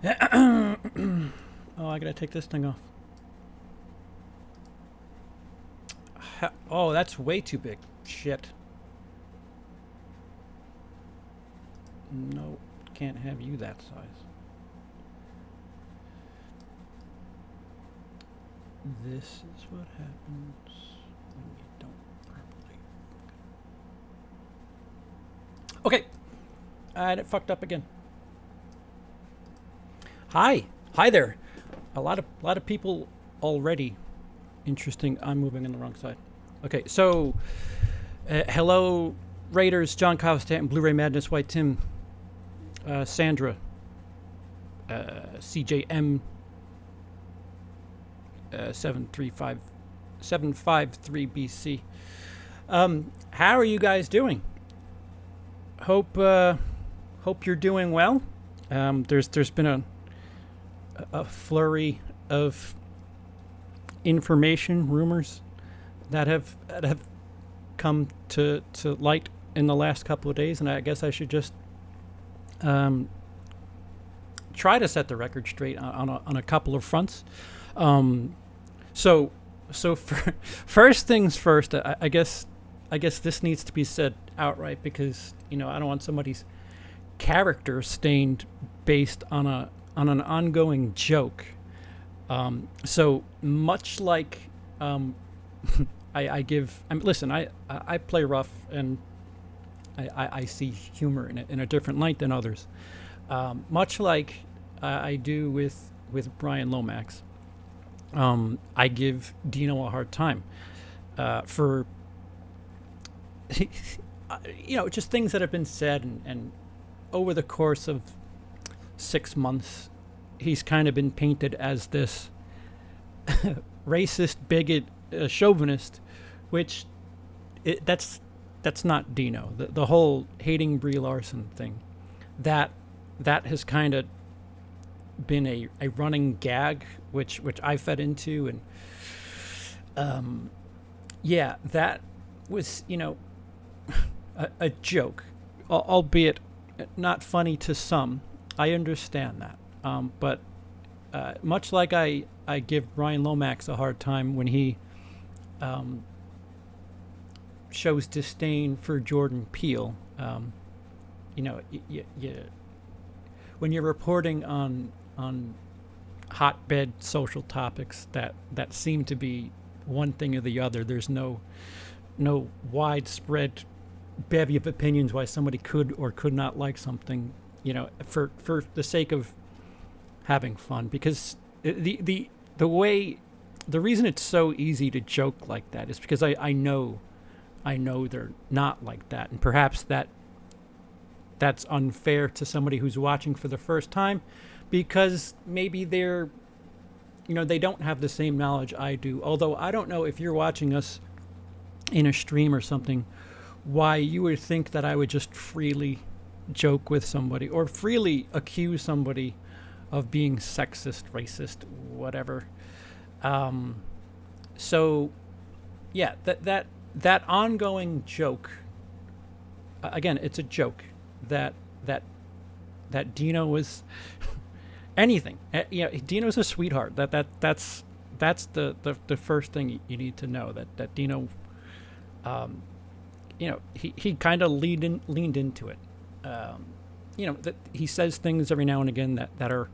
Oh, I gotta take this thing off. Oh, that's way too big. Shit. No, can't have you that size. This is what happens when you don't properly. Okay, and it fucked up again. Hi there. A lot of people already. Interesting. I'm moving in the wrong side. Okay, so hello, Raiders. John Costat and Blu-ray Madness. White Tim. Sandra. CJM. 753 BC. How are you guys doing? Hope you're doing well. There's been a flurry of information, rumors that have come to light in the last couple of days, and I guess I should just try to set the record straight on a couple of fronts. Um, so for, first things first, I guess this needs to be said outright because I don't want somebody's character stained based on an ongoing joke. So much like I give. Listen, I play rough and I see humor in a different light than others. Much like I do with Brian Lomax. I give Dino a hard time for just things that have been said, and over the course of 6 months, he's kind of been painted as this racist, bigot, chauvinist, which that's not Dino. The whole hating Brie Larson thing, that has kind of been a running gag, which I fed into, and yeah, that was a joke, albeit not funny to some. I understand that, but much like I give Brian Lomax a hard time when he shows disdain for Jordan Peele. When you're reporting on hotbed social topics that seem to be one thing or the other, there's no widespread bevy of opinions why somebody could or could not like something, for the sake of having fun. Because the reason it's so easy to joke like that is because I know they're not like that, and perhaps that's unfair to somebody who's watching for the first time, because maybe they don't have the same knowledge I do. Although I don't know if you're watching us in a stream or something, why you would think that I would just freely joke with somebody or freely accuse somebody of being sexist, racist, whatever. So yeah, that ongoing joke. Again, it's a joke that Dino was anything. Dino's a sweetheart. That's the first thing you need to know, that Dino, he kind of leaned into it. That he says things every now and again that are,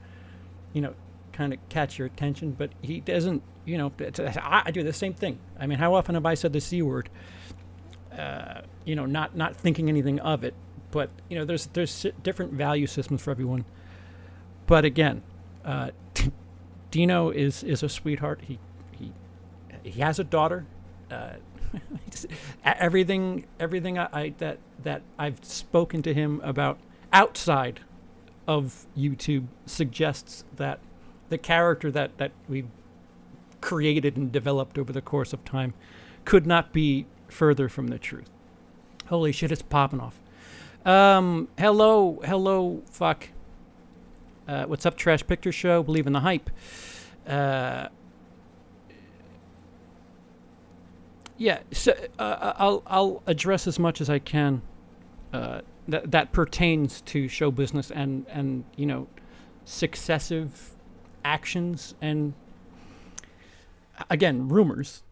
kind of catch your attention, but he doesn't. I do the same thing. I mean, how often have I said the C word? Not thinking anything of it, but there's different value systems for everyone. But again, Dino is a sweetheart. He has a daughter. Everything that I've spoken to him about outside of YouTube suggests that the character that we've created and developed over the course of time could not be further from the truth. Holy shit, it's popping off. Hello, fuck. What's up, Trash Picture Show? Believe in the hype. Yeah, so I'll address as much as I can that pertains to show business and successive actions and, again, rumors.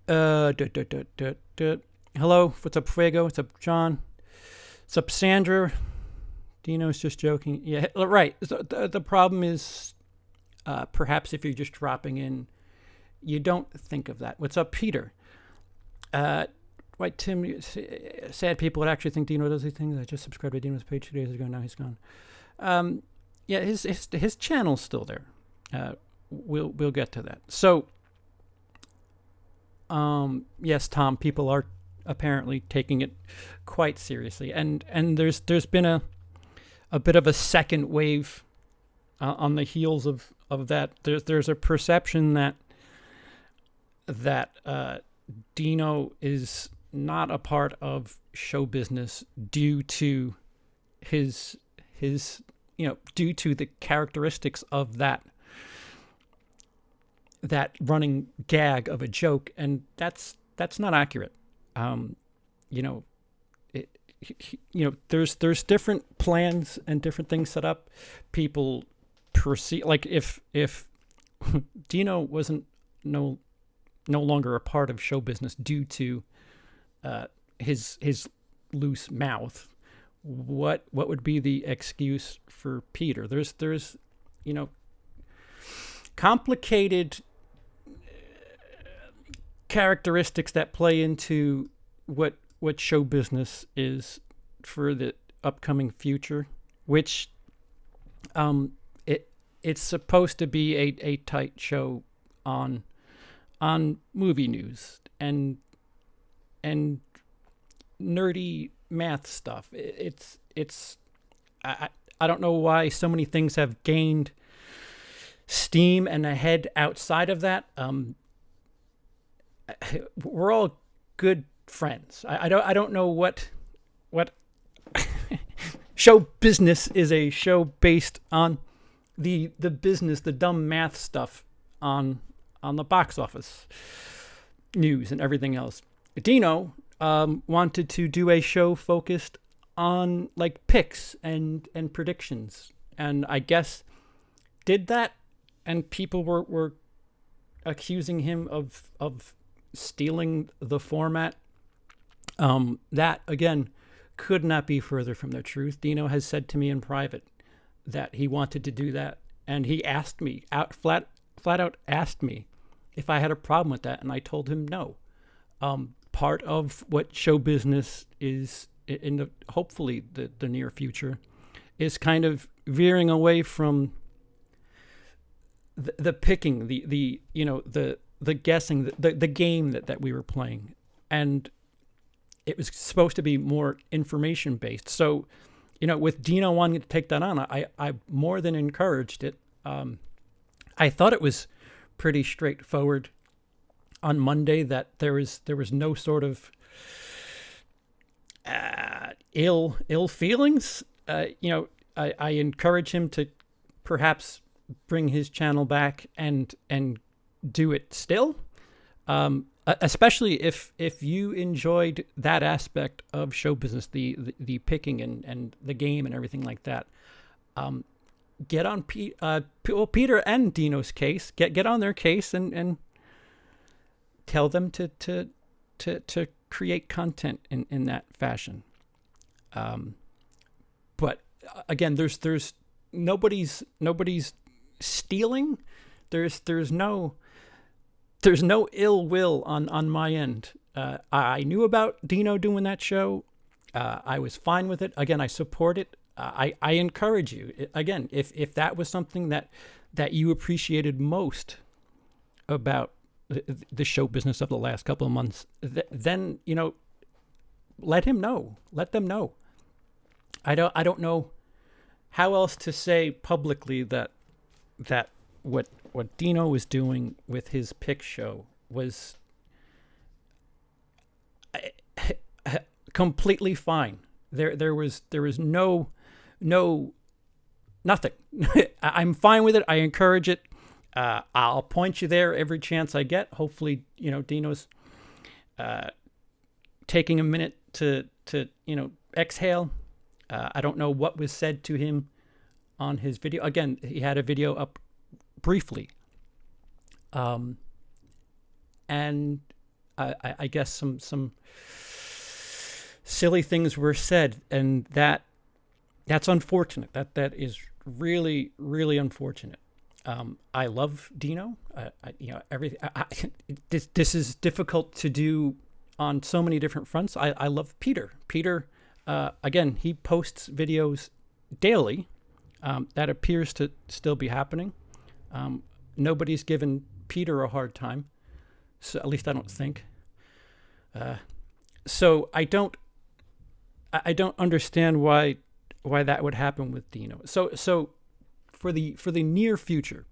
Hello, what's up, Fuego? What's up, John? What's up, Sandra? Dino's just joking. Yeah, right. So the problem is, perhaps if you're just dropping in, you don't think of that. What's up, Peter? White Tim, sad people would actually think Dino does these things. I just subscribed to Dino's page 2 days ago. Now he's gone. Yeah, his channel's still there. We'll get to that. So, yes, Tom, people are apparently taking it quite seriously, and there's been a bit of a second wave on the heels of that. There's a perception that Dino is not a part of show business due to his due to the characteristics of that running gag of a joke, and that's not accurate. There's different plans and different things set up. People perceive, like, if Dino wasn't no longer a part of show business due to his loose mouth, what would be the excuse for Peter? There's complicated characteristics that play into what show business is for the upcoming future, which it's supposed to be a tight show on movie news and nerdy math stuff. I don't know why so many things have gained steam and ahead outside of that. We're all good friends. I don't know what show business is. A show based on the business, the dumb math stuff on the box office news and everything else. Dino wanted to do a show focused on like picks and predictions, and I guess did that, and people were accusing him of stealing the format. That again could not be further from the truth. Dino has said to me in private that he wanted to do that, and he asked me flat out asked me if I had a problem with that, and I told him no. Part of what show business is in hopefully the near future is kind of veering away from the picking, the guessing, the game that we were playing, and it was supposed to be more information based. So, with Dino wanting to take that on, I more than encouraged it. I thought it was pretty straightforward on Monday that there was no sort of ill feelings. I encourage him to perhaps bring his channel back and do it still, especially if you enjoyed that aspect of show business, the picking and the game and everything like that. Get on Peter and Dino's case. Get on their case and tell them to create content in that fashion. But again, there's nobody's stealing. There's no ill will on my end. I knew about Dino doing that show. I was fine with it. Again, I support it. I encourage you. Again, if that was something that you appreciated most about the show business of the last couple of months, then let him know. Let them know. I don't know how else to say publicly that what Dino was doing with his pick show was completely fine. There was nothing. I'm fine with it. I encourage it. I'll point you there every chance I get. Hopefully, Dino's taking a minute to exhale. I don't know what was said to him on his video. Again, he had a video up briefly. And I guess some silly things were said, and that's unfortunate. That is really, really unfortunate. I love Dino. Everything. This is difficult to do on so many different fronts. I love Peter. Peter, again, he posts videos daily. That appears to still be happening. Nobody's given Peter a hard time, so at least I don't think. So I don't understand why that would happen with Dino. So for the near future,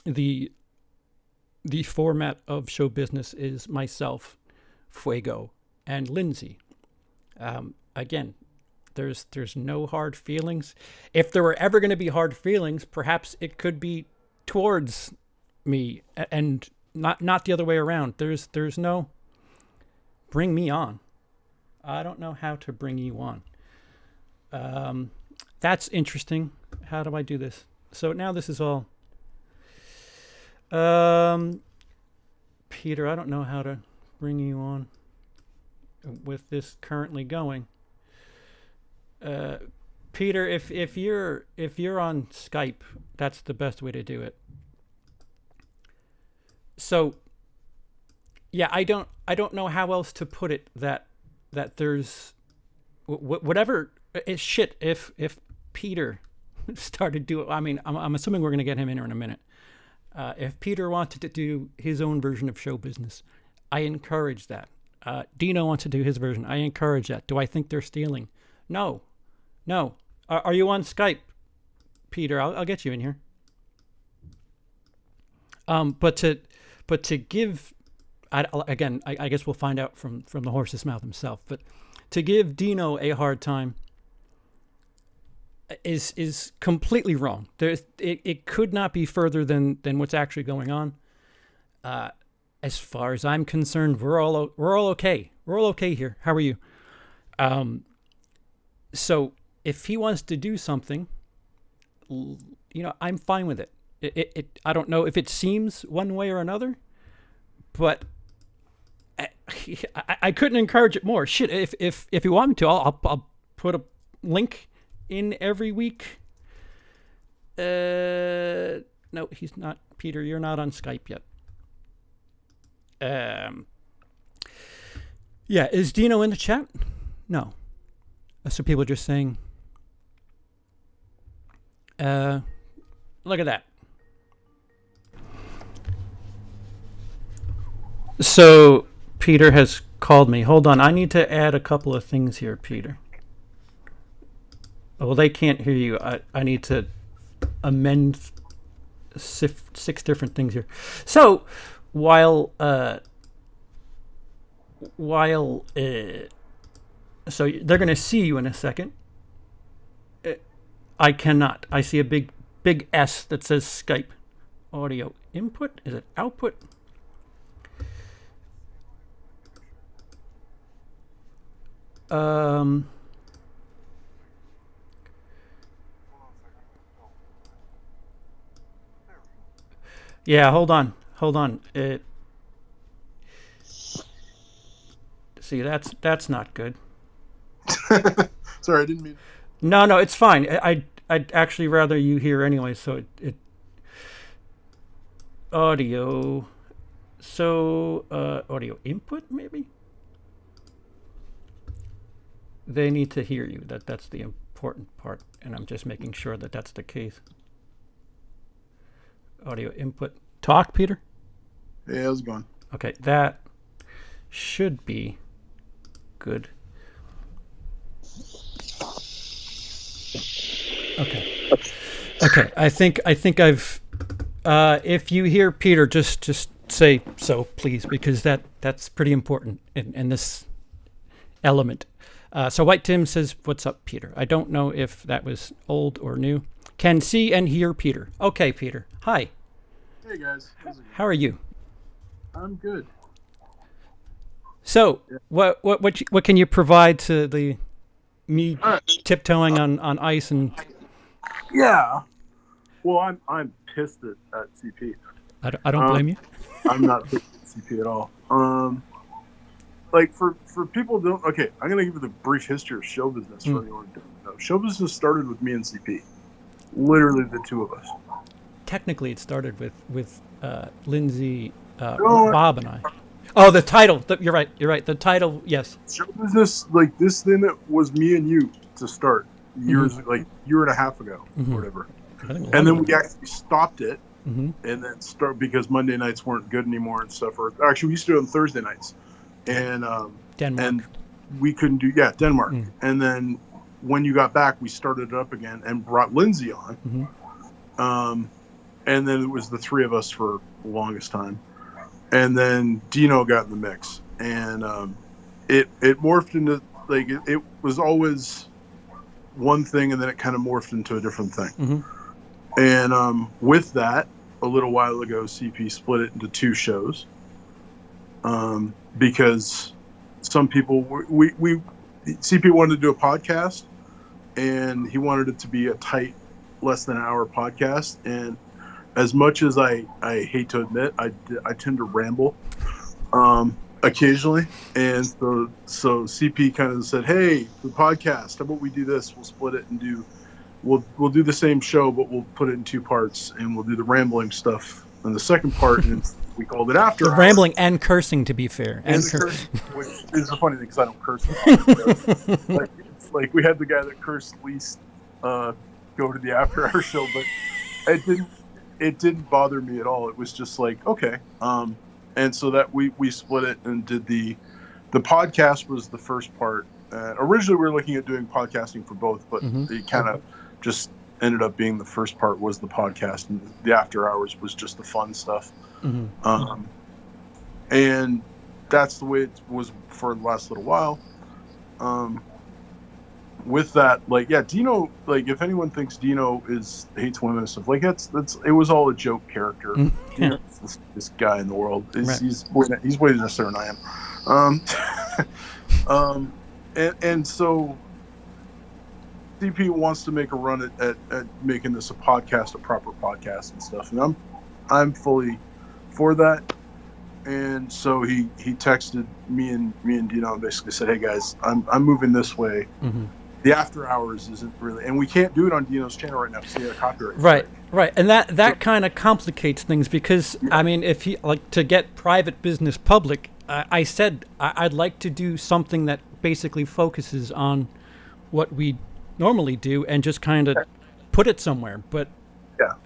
the format of show business is myself, Fuego, and Lindsey. Again, there's no hard feelings. If there were ever going to be hard feelings, perhaps it could be towards me and not the other way around. There's no bring me on. I don't know how to bring you on. That's interesting. How do I do this? So now this is all. Peter, I don't know how to bring you on with this currently going. Peter, if you're on Skype, that's the best way to do it. So yeah, I don't know how else to put it that there's whatever shit if Peter started doing. I mean, I'm assuming we're going to get him in here in a minute. If Peter wanted to do his own version of show business, I encourage that. Dino wants to do his version. I encourage that. Do I think they're stealing? No. Are you on Skype, Peter? I'll get you in here. But to give, again, I guess we'll find out from the horse's mouth himself. But to give Dino a hard time is completely wrong. It could not be further than what's actually going on. As far as I'm concerned, we're all okay. We're all okay here. How are you? So if he wants to do something, I'm fine with it. I don't know if it seems one way or another, but I couldn't encourage it more. Shit, if you want me to, I'll put a link in every week. No, he's not. Peter, you're not on Skype yet. Yeah, is Dino in the chat? No. So people are just saying, look at that. So Peter has called me. Hold on, I need to add a couple of things here, Peter. Well, they can't hear you. I need to amend six different things here. So while so they're going to see you in a second. I cannot. I see a big S that says Skype. Audio input? Is it output? Yeah, hold on. See, that's not good. Sorry, I didn't mean. No, it's fine. I'd actually rather you hear anyway. So it audio. So audio input maybe. They need to hear you. That's the important part, and I'm just making sure that that's the case. Audio input. Talk, Peter. Hey, how's it going? Okay, that should be good. Okay. I think I've. If you hear Peter, just say so, please, because that's pretty important in this element. So White Tim says, "What's up, Peter?" I don't know if that was old or new. Can see and hear Peter. Okay, Peter. Hi. Hey guys. How are you? I'm good. So, yeah. What can you provide to the me All right. tiptoeing on ice and Yeah. Well, I'm pissed at CP. I don't blame you. I'm not pissed at CP at all. Like for people who don't. Okay, I'm gonna give you the brief history of show business for anyone who doesn't know. Show business started with me and CP, literally the two of us. Technically, it started with Lindsey, No, Bob, and I. Oh, the title. You're right. You're right. The title. Yes. show business, like this thing that was me and you to start years, like year and a half ago, or whatever. I think And then we actually stopped it, Mm-hmm. and then start because Monday nights weren't good anymore and stuff. Or actually, we used to do it on Thursday nights, and Denmark. and we couldn't do Denmark. And then when you got back, we started it up again and brought Lindsey on. And then it was the three of us for the longest time, and then Dino got in the mix, and it morphed into like it was always one thing, and then it kind of morphed into a different thing. And with that, a little while ago, CP split it into two shows because some people we CP wanted to do a podcast, and he wanted it to be a tight, less than an hour podcast. And as much as I hate to admit, I tend to ramble occasionally, and so CP kind of said, "Hey, the podcast. How about we do this? We'll split it and do." We'll do the same show, but we'll put it in two parts, and we'll do the rambling stuff in the second part, and we called it After Hours. Rambling and cursing, to be fair. And cursing, which is a funny thing because I don't curse. Like we had the guy that cursed least go to the After Hours show, but it didn't bother me at all. It was just like, okay. And so that we split it and did the podcast was the first part. Originally, we were looking at doing podcasting for both, but it kind of just ended up being the first part was the podcast, and the After Hours was just the fun stuff. And that's the way it was for the last little while. With that, like, Dino, like, if anyone thinks Dino hates women and stuff, like, it was all a joke character. Dino's this guy in the world. He's way nicer than I am. And so CP wants to make a run at making this a podcast, a proper podcast and stuff, and I'm fully for that. And so he texted me and Dino and basically said, "Hey guys, I'm moving this way. The After Hours isn't really, and we can't do it on Dino's channel right now because he had a copyright. Right, and that kind of complicates things because I mean, if he like to get private business public, I said I'd like to do something that basically focuses on what we normally do and just kind of put it somewhere. But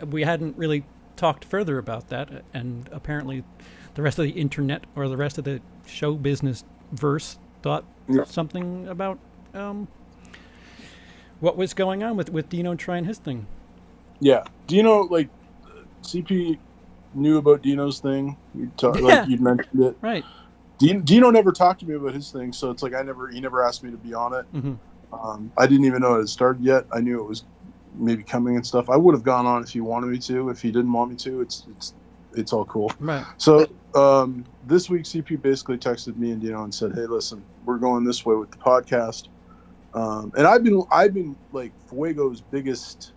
we hadn't really talked further about that, and apparently the rest of the internet or the rest of the show business verse thought something about what was going on with Dino trying his thing. Yeah, Dino, like CP knew about Dino's thing. Like you'd mentioned it, right? Dino never talked to me about his thing, so it's like he never asked me to be on it. I didn't even know it had started yet. I knew it was maybe coming and stuff. I would have gone on if he wanted me to. If he didn't want me to, it's all cool. Right. So this week, CP basically texted me and Dino and said, "Hey, listen, we're going this way with the podcast." And I've been like Fuego's biggest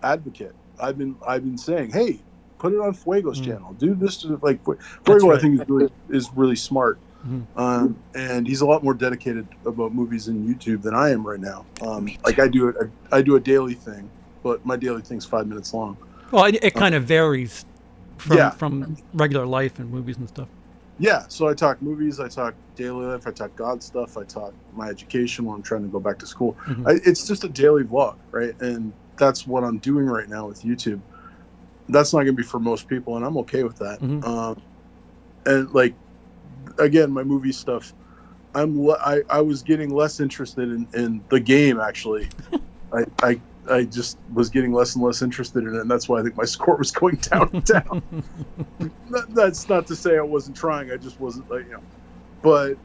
advocate. I've been saying, "Hey, put it on Fuego's channel. Do this to like Fuego." Right. I think is really smart. And he's a lot more dedicated about movies and YouTube than I am right now. Like I do a daily thing, but my daily thing's 5 minutes long. Well, it kind of varies from regular life and movies and stuff. Yeah, so I talk movies, I talk daily life, I talk God stuff, I talk my education when I'm trying to go back to school. It's just a daily vlog, right? And that's what I'm doing right now with YouTube. That's not going to be for most people, and I'm okay with that. And like, again, my movie stuff, I was getting less interested in the game, actually. I just was getting less and less interested in it, and that's why I think my score was going down and down. That's not to say I wasn't trying. I just wasn't, like, But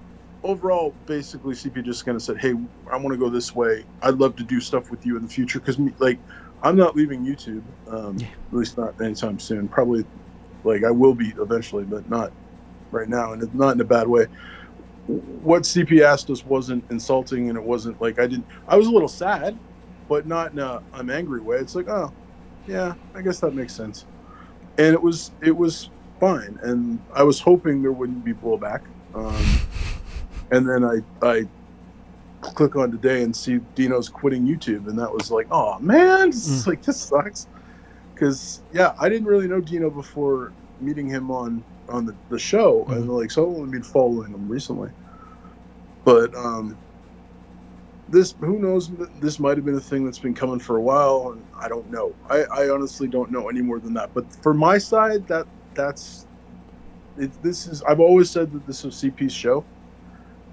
overall, basically, CP just kind of said, "Hey, I want to go this way. I'd love to do stuff with you in the future," because, like, I'm not leaving YouTube, at least not anytime soon. Probably, like, I will be eventually, but not right now, and it's not in a bad way. what CP asked us wasn't insulting, and it wasn't like I was a little sad, but not in a I'm angry way. It's like, oh yeah, I guess that makes sense. And it was fine, and I was hoping there wouldn't be blowback. And then I click on today and see Dino's quitting YouTube, and that was like, oh man, it's like, this sucks. Because yeah, I didn't really know Dino before meeting him on the show, and like, so I've only been following him recently. But this, who knows, this might have been a thing that's been coming for a while, and I don't know. I honestly don't know any more than that. But for my side, that's it. This is, I've always said that this is CP's show.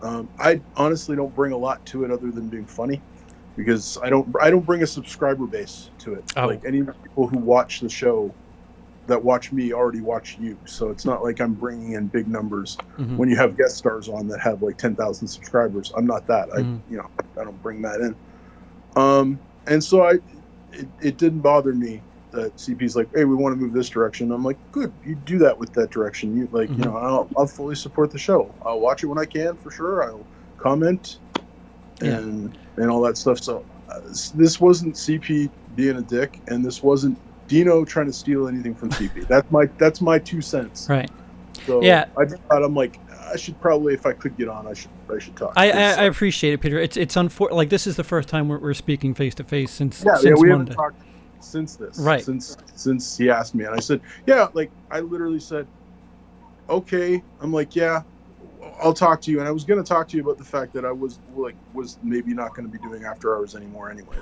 I honestly don't bring a lot to it other than being funny, because I don't bring a subscriber base to it. Oh. Like, any people who watch the show that watch me already watch you, so it's not like I'm bringing in big numbers. When you have guest stars on that have like 10,000 subscribers, I'm not that. I don't bring that in. And so it didn't bother me that CP's like, hey, we want to move this direction. I'm like, good, you do that with that direction. You like, you know, I'll fully support the show. I'll watch it when I can, for sure. I'll comment and all that stuff. So this wasn't CP being a dick, and this wasn't Dino trying to steal anything from CP. That's my 2 cents. Right. So yeah, I just thought, I'm like, I should probably, if I could get on, I should talk. I appreciate it, Peter. It's unfortunate. Like, this is the first time we're speaking face to face since we Monday. haven't talked since this. Right. Since he asked me, and I said, yeah, like, I literally said, okay. I'm like, yeah, I'll talk to you. And I was going to talk to you about the fact that I was maybe not going to be doing after hours anymore anyways,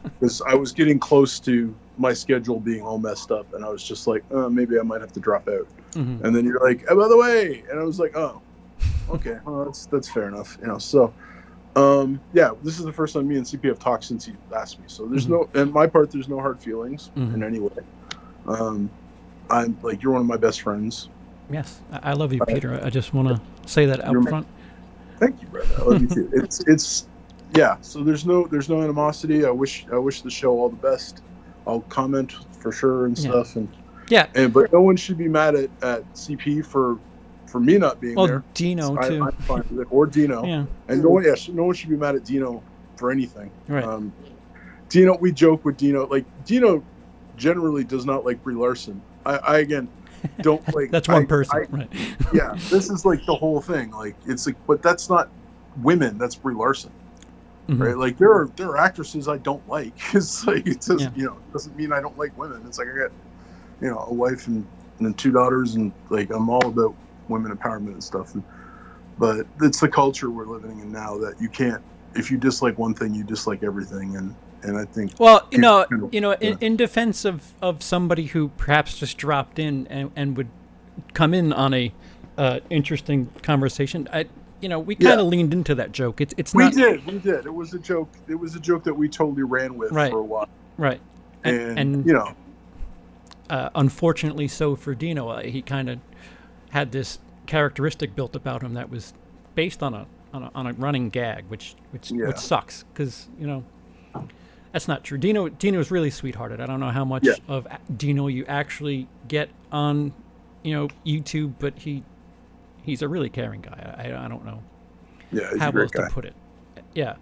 because I was getting close to my schedule being all messed up, and I was just like, maybe I might have to drop out. And then you're like, oh, by the way, and I was like, oh, okay, well, that's fair enough, you know. So yeah, this is the first time me and CP have talked since he asked me, so there's no, on my part, there's no hard feelings in any way. I'm like, you're one of my best friends. Yes, I love you, Peter. I just want to say that up front. Thank you, brother. I love you too. It's yeah. So there's no animosity. I wish the show all the best. I'll comment for sure and stuff, but no one should be mad at CP for me not being there. Dino too. I'm fine with it. Or Dino. Yeah. And no one should be mad at Dino for anything. Right. Dino, we joke with Dino. Like, Dino generally does not like Brie Larson. I again don't like. That's one person, right? Yeah, this is like the whole thing. Like, it's like, but that's not women. That's Brie Larson, right? Like, there are actresses I don't like. It's like, it doesn't doesn't mean I don't like women. It's like, I got a wife and 2 daughters, and like, I'm all about women empowerment and stuff. But it's the culture we're living in now that you can't. If you dislike one thing, you dislike everything, and I think. Well, in defense of somebody who perhaps just dropped in and would come in on a interesting conversation, we kind of leaned into that joke. It's not. We did. It was a joke. It was a joke that we totally ran with for a while. Right. And unfortunately, so for Dino, he kind of had this characteristic built about him that was based on a running gag, which sucks, because that's not true. Dino's really sweethearted. I don't know how much of Dino you actually get on YouTube, but he's a really caring guy. I don't know how else to put it. Yeah,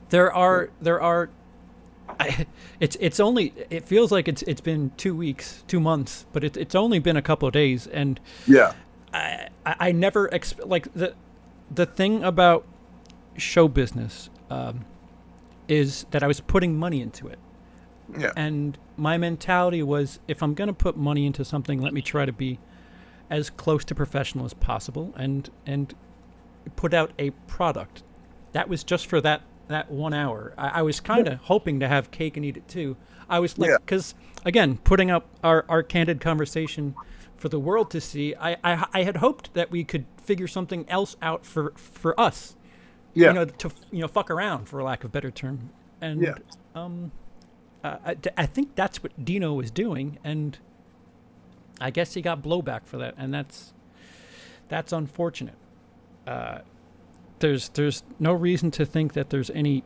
there are it feels like it's been 2 weeks, 2 months, but it's only been a couple of days, and I never like the thing about show business is that I was putting money into it. Yeah. And my mentality was, if I'm going to put money into something, let me try to be as close to professional as possible and put out a product. That was just for that 1 hour. I was kind of hoping to have cake and eat it too. I was like, because again, putting up our candid conversation for the world to see, I had hoped that we could figure something else out for us. To fuck around, for lack of a better term. And I think that's what Dino was doing, and I guess he got blowback for that, and that's unfortunate. There's no reason to think that there's any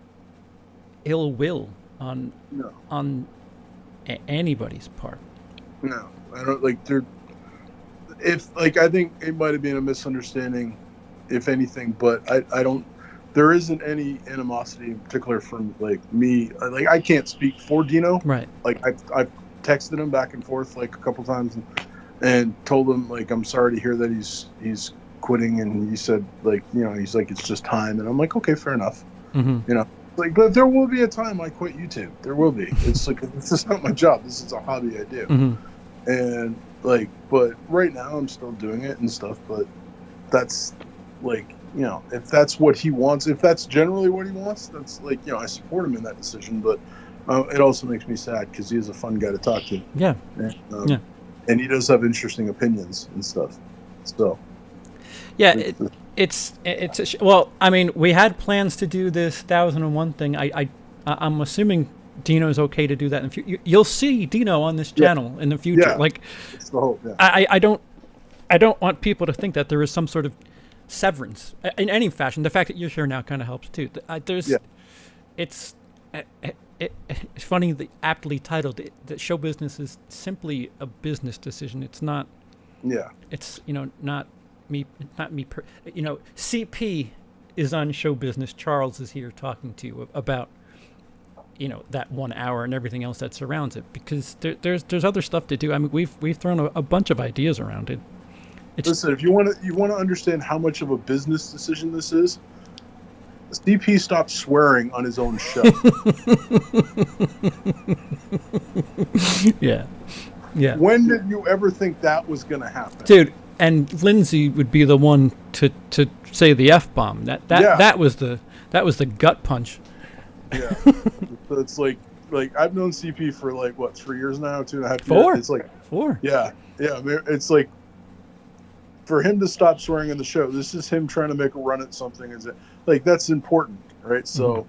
ill will on anybody's part. No, I don't like there. If like, I think it might have been a misunderstanding if anything, but I don't. There isn't any animosity in particular from like me. Like I can't speak for Dino. Right. Like I've texted him back and forth like a couple times and told him like I'm sorry to hear that he's quitting, and he said like he's like it's just time, and I'm like okay, fair enough. Mm-hmm. Like but there will be a time I quit YouTube. There will be. It's like this is not my job. This is a hobby I do, and like but right now I'm still doing it and stuff. But that's like if that's what he wants, if that's generally what he wants, that's like I support him in that decision. But it also makes me sad because he is a fun guy to talk to. Yeah. And he does have interesting opinions and stuff. So yeah, it's well, I mean, we had plans to do this 1001 thing. I'm assuming Dino's okay to do that in the future. You'll see Dino on this channel in the future. Yeah. Like it's the hope. Yeah. I don't want people to think that there is some sort of severance in any fashion. The fact that you're here now kind of helps too. It's funny, the aptly titled that show business is simply a business decision. It's not. Yeah. It's not me. CP is on show business. Charles is here talking to you about that 1 hour and everything else that surrounds it, because there's other stuff to do. I mean, we've thrown a bunch of ideas around it. Listen, if you want to understand how much of a business decision this is, CP stopped swearing on his own show. Yeah. When did you ever think that was going to happen, dude? And Lindsey would be the one to say the F-bomb. That was the gut punch. Yeah. So it's like I've known CP for like what 3 years now, 2.5 years. 4. It's like 4. Yeah. I mean, it's like for him to stop swearing in the show. This is him trying to make a run at something. Is it like that's important, right? So.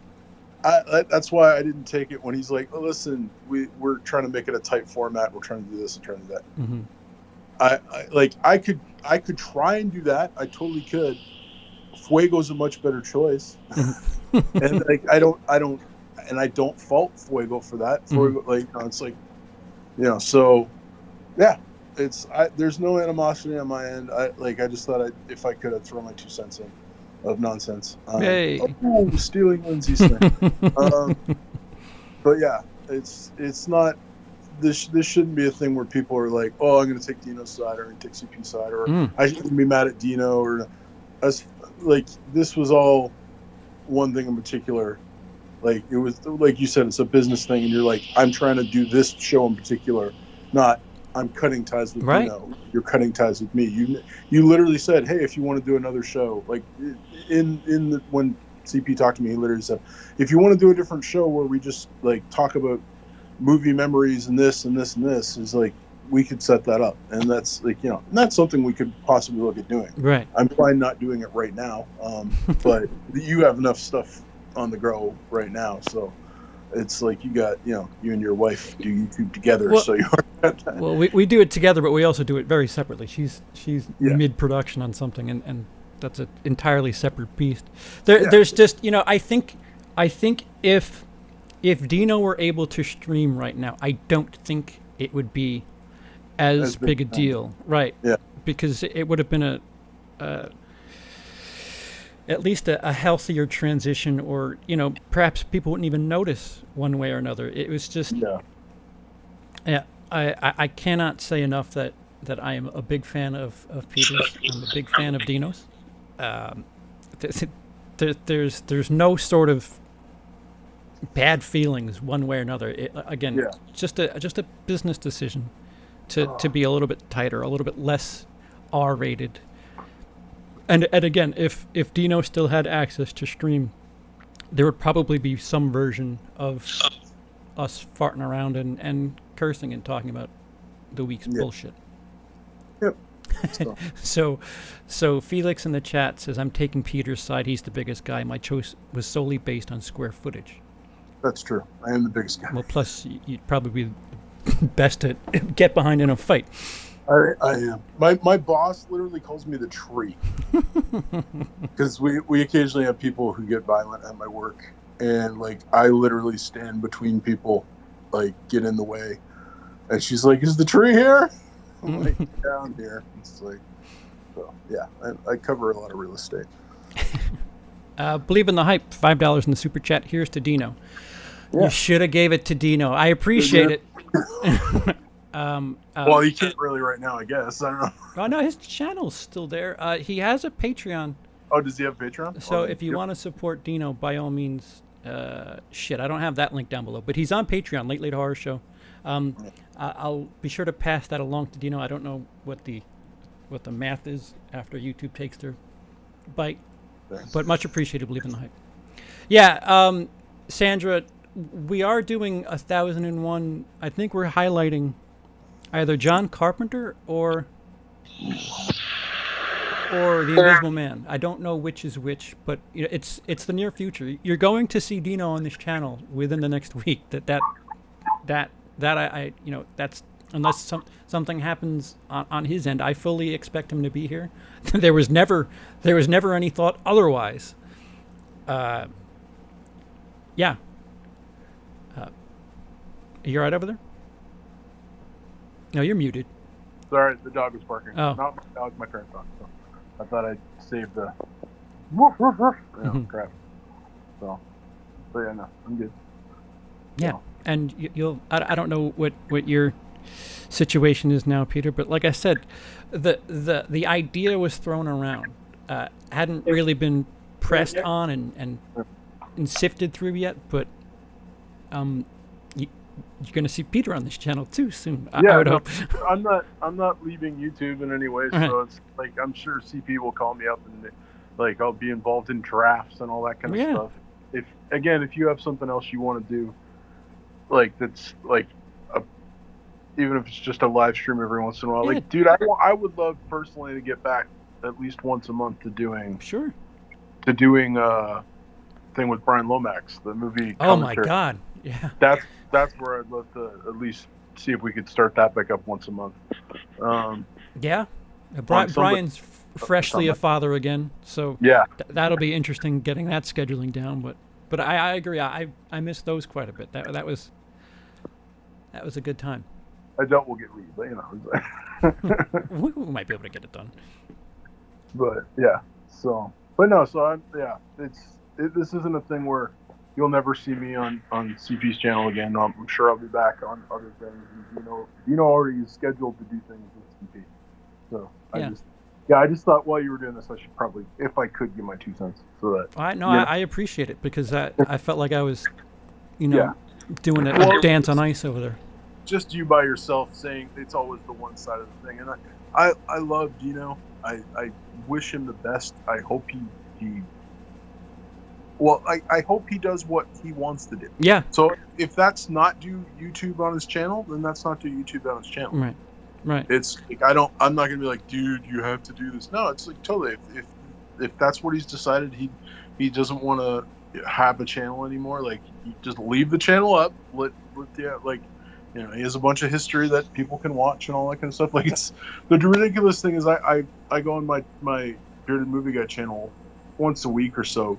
That's why I didn't take it when he's like, oh, listen, we're trying to make it a tight format. We're trying to do this and trying to do that. I could try and do that. I totally could. Fuego's a much better choice. And like, I don't fault Fuego for that. Fuego, it's like, so yeah, there's no animosity on my end. I just thought if I could, I'd throw my 2 cents in. Of nonsense. Hey. Stealing Lindsey's thing. But yeah, it's not. This shouldn't be a thing where people are like, "Oh, I'm going to take Dino's side, or I'm going to take CP's side, or I shouldn't be mad at Dino." Or as like this was all one thing in particular. Like it was like you said, it's a business thing, and you're like, "I'm trying to do this show in particular, not." I'm cutting ties with Dino. You're cutting ties with me. You literally said, "Hey, if you want to do another show," like when CP talked to me, he literally said, "If you want to do a different show where we just like talk about movie memories and this and this and this, is like we could set that up." And that's like that's something we could possibly look at doing. Right. I'm fine not doing it right now, but you have enough stuff on the go right now, so. It's like you got, you and your wife do YouTube together, so you are. Well, we do it together, but we also do it very separately. She's mid-production on something, and that's an entirely separate beast. There's just, I think if Dino were able to stream right now, I don't think it would be as big a deal, right? Yeah, because it would have been at least a healthier transition, or perhaps people wouldn't even notice one way or another. It was just I cannot say enough that I am a big fan of Peter's. I'm a big fan of Dino's. There's no sort of bad feelings one way or another. Just a business decision to be a little bit tighter, a little bit less R-rated. And again, if Dino still had access to stream, there would probably be some version of us farting around and cursing and talking about the week's bullshit. Yep. So Felix in the chat says, "I'm taking Peter's side. He's the biggest guy. My choice was solely based on square footage." That's true. I am the biggest guy. Well, plus you'd probably be best to get behind in a fight. I am. My boss literally calls me the tree, because we occasionally have people who get violent at my work, and like I literally stand between people, like get in the way, and she's like, "Is the tree here?" I'm like, "Yeah, I'm here." It's like, So yeah, I cover a lot of real estate. Believe in the hype. $5 in the super chat. Here's to Dino. Yeah. You should have gave it to Dino. I appreciate it. Well, you can't really right now, I guess. I don't know. Oh no, his channel's still there. He has a Patreon. Oh, does he have Patreon? So if you want to support Dino, by all means, I don't have that link down below. But he's on Patreon, Late Horror Show. I'll be sure to pass that along to Dino. I don't know what the math is after YouTube takes their bite. Thanks. But much appreciated. Believe in the hype. Yeah, Sandra, we are doing 1001. I think we're highlighting either John Carpenter or the Invisible Man. I don't know which is which, but it's the near future. You're going to see Dino on this channel within the next week. That I that's unless something happens on his end. I fully expect him to be here. There was never any thought otherwise. Yeah. You all right over there? No, you're muted. Sorry, the dog was barking. Oh. Not my dog, my parents' dog. So I thought I'd save the crap. So, but yeah, no, I'm good. Yeah, so. And you'll. I don't know what your situation is now, Peter, but like I said, the idea was thrown around, hadn't really been pressed on and sifted through yet, but you're going to see Peter on this channel too soon. I would hope. I'm not leaving YouTube in any way, so it's like I'm sure CP will call me up and like I'll be involved in drafts and all that kind of stuff. If you have something else you want to do, like that's like even if it's just a live stream every once in a while, like dude, I would love personally to get back at least once a month to doing thing with Brian Lomax, the movie. Oh my God, yeah. That's where I'd love to at least see if we could start that back up once a month. Brian's freshly a father again, so that'll be interesting getting that scheduling down. But I agree. I miss those quite a bit. That was a good time. I doubt we'll get lead, but we might be able to get it done. But yeah, this isn't a thing where you'll never see me on CP's channel again. I'm sure I'll be back on other things. Dino already is scheduled to do things with CP. So I just thought while you were doing this, I should probably, if I could, give my 2 cents. So that I appreciate it because I felt like I was, doing a dance on ice over there. Just you by yourself saying it's always the one side of the thing, and I love Dino. I wish him the best. I hope I hope he does what he wants to do. Yeah. So if that's not do YouTube on his channel, then that's not do YouTube on his channel. Right. It's like I'm not gonna be like, dude, you have to do this. No, it's like totally. If that's what he's decided, he doesn't want to have a channel anymore. Like, you just leave the channel up. He has a bunch of history that people can watch and all that kind of stuff. Like, it's the ridiculous thing is I go on my Bearded Movie Guy channel once a week or so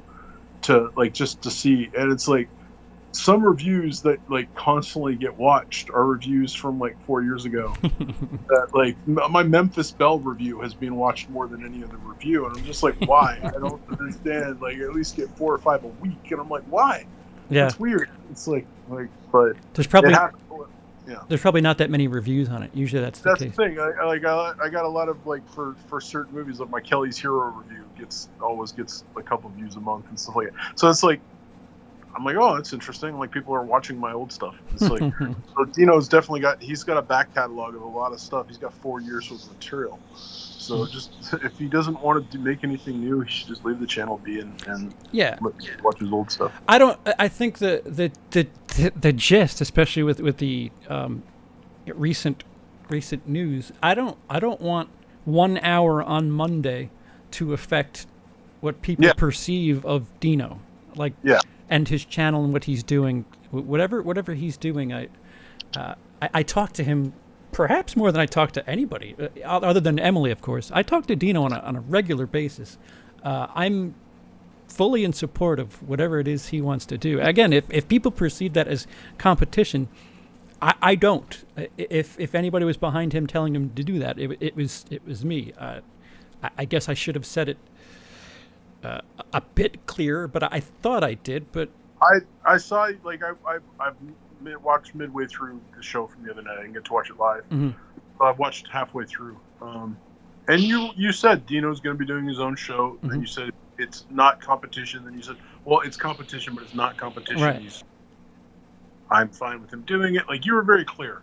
to just to see, and it's like some reviews that constantly get watched are reviews from 4 years ago. That my Memphis Belle review has been watched more than any other review, and I'm just like, why? I don't understand. At least get 4 or 5 a week, and I'm like, why? Yeah, it's weird. It's but there's probably not that many reviews on it. Usually that's the case. The thing. I got a lot of for certain movies, like my Kelly's Hero review always gets a couple views a month and stuff like that. So it's I'm like, oh, that's interesting. People are watching my old stuff. It's so Dino's definitely he's got a back catalog of a lot of stuff. He's got 4 years worth of material. So just if he doesn't want to make anything new, he should just leave the channel be and watch his old stuff. I think the gist, especially with the recent news, I don't want 1 hour on Monday to affect what people perceive of Dino, and his channel and what he's doing. Whatever he's doing, I talk to him perhaps more than I talk to anybody, other than Emily, of course. I talk to Dino on a regular basis. I'm fully in support of whatever it is he wants to do. Again, if people perceive that as competition, I don't. If anybody was behind him telling him to do that, it was me. I guess I should have said it a bit clearer, but I thought I did. But I saw, like, I've watched midway through the show from the other night. I didn't get to watch it live. Mm-hmm. I've watched halfway through. And you said Dino's going to be doing his own show, Mm-hmm. and you said it's not competition. Then you said, well, it's competition, but it's not competition. Right. I'm fine with him doing it. Like, you were very clear.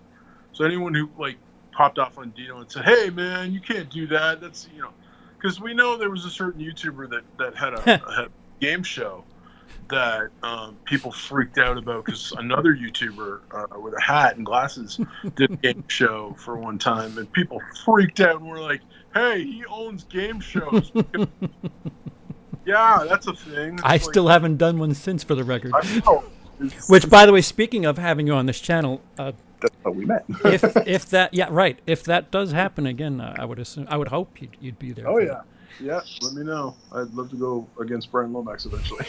So anyone who, like, popped off on Dino and said, hey, man, you can't do that. That's, because we know there was a certain YouTuber that had a game show that people freaked out about because another YouTuber with a hat and glasses did a game show for one time, and people freaked out and were like, hey, he owns game shows. Yeah, that's a thing. I still haven't done one since, for the record. I know. Which, by the way, speaking of having you on this channel, that's how we met. if that does happen again, I would hope you'd be there. Oh yeah. Yeah, let me know. I'd love to go against Brian Lomax eventually.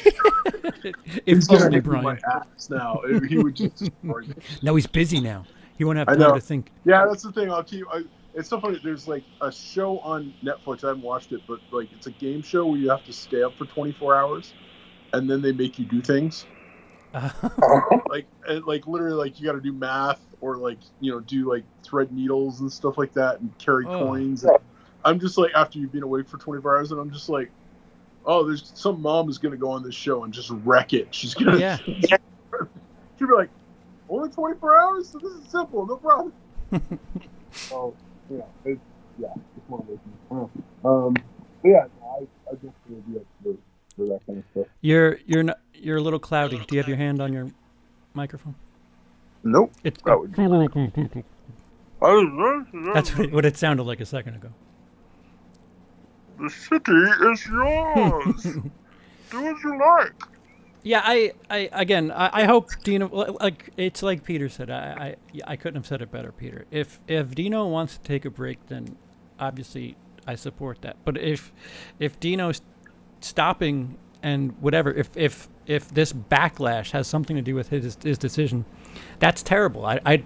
If only Brian. My ass now. He would just destroy me. No, he's busy now. He won't have time to think. Yeah, that's the thing. It's so funny. There's like a show on Netflix. I haven't watched it, but like it's a game show where you have to stay up for 24 hours, and then they make you do things. Like literally, like you got to do math or like do like thread needles and stuff like that and carry coins. I'm just like, after you've been awake for 24 hours, and I'm just like, oh, there's some mom is gonna go on this show and just wreck it. She's gonna she'll be like, only 24 hours? So this is simple, no problem. Oh yeah, it's one of those things. I just feel be up for that kind of stuff. You're a little cloudy. Do you have your hand on your microphone? Nope. That's what it sounded like a second ago. The city is yours. Do what you like. Yeah, I hope Dino, like it's like Peter said. I couldn't have said it better, Peter. If Dino wants to take a break, then obviously I support that. But if Dino's stopping and whatever, if this backlash has something to do with his decision, that's terrible. I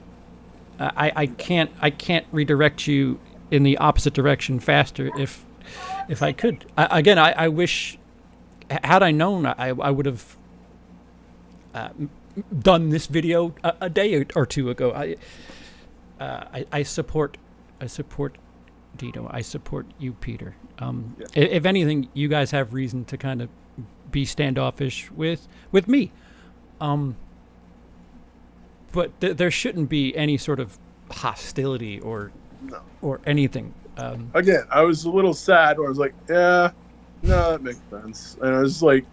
can't redirect you in the opposite direction faster if I could. I wish, had I known, I would have done this video a day or two ago. I support Dino. I support you, Peter. If anything, you guys have reason to kind of be standoffish with me. But there shouldn't be any sort of hostility or anything. Again, I was a little sad where I was like, yeah, no, that makes sense. And I was like,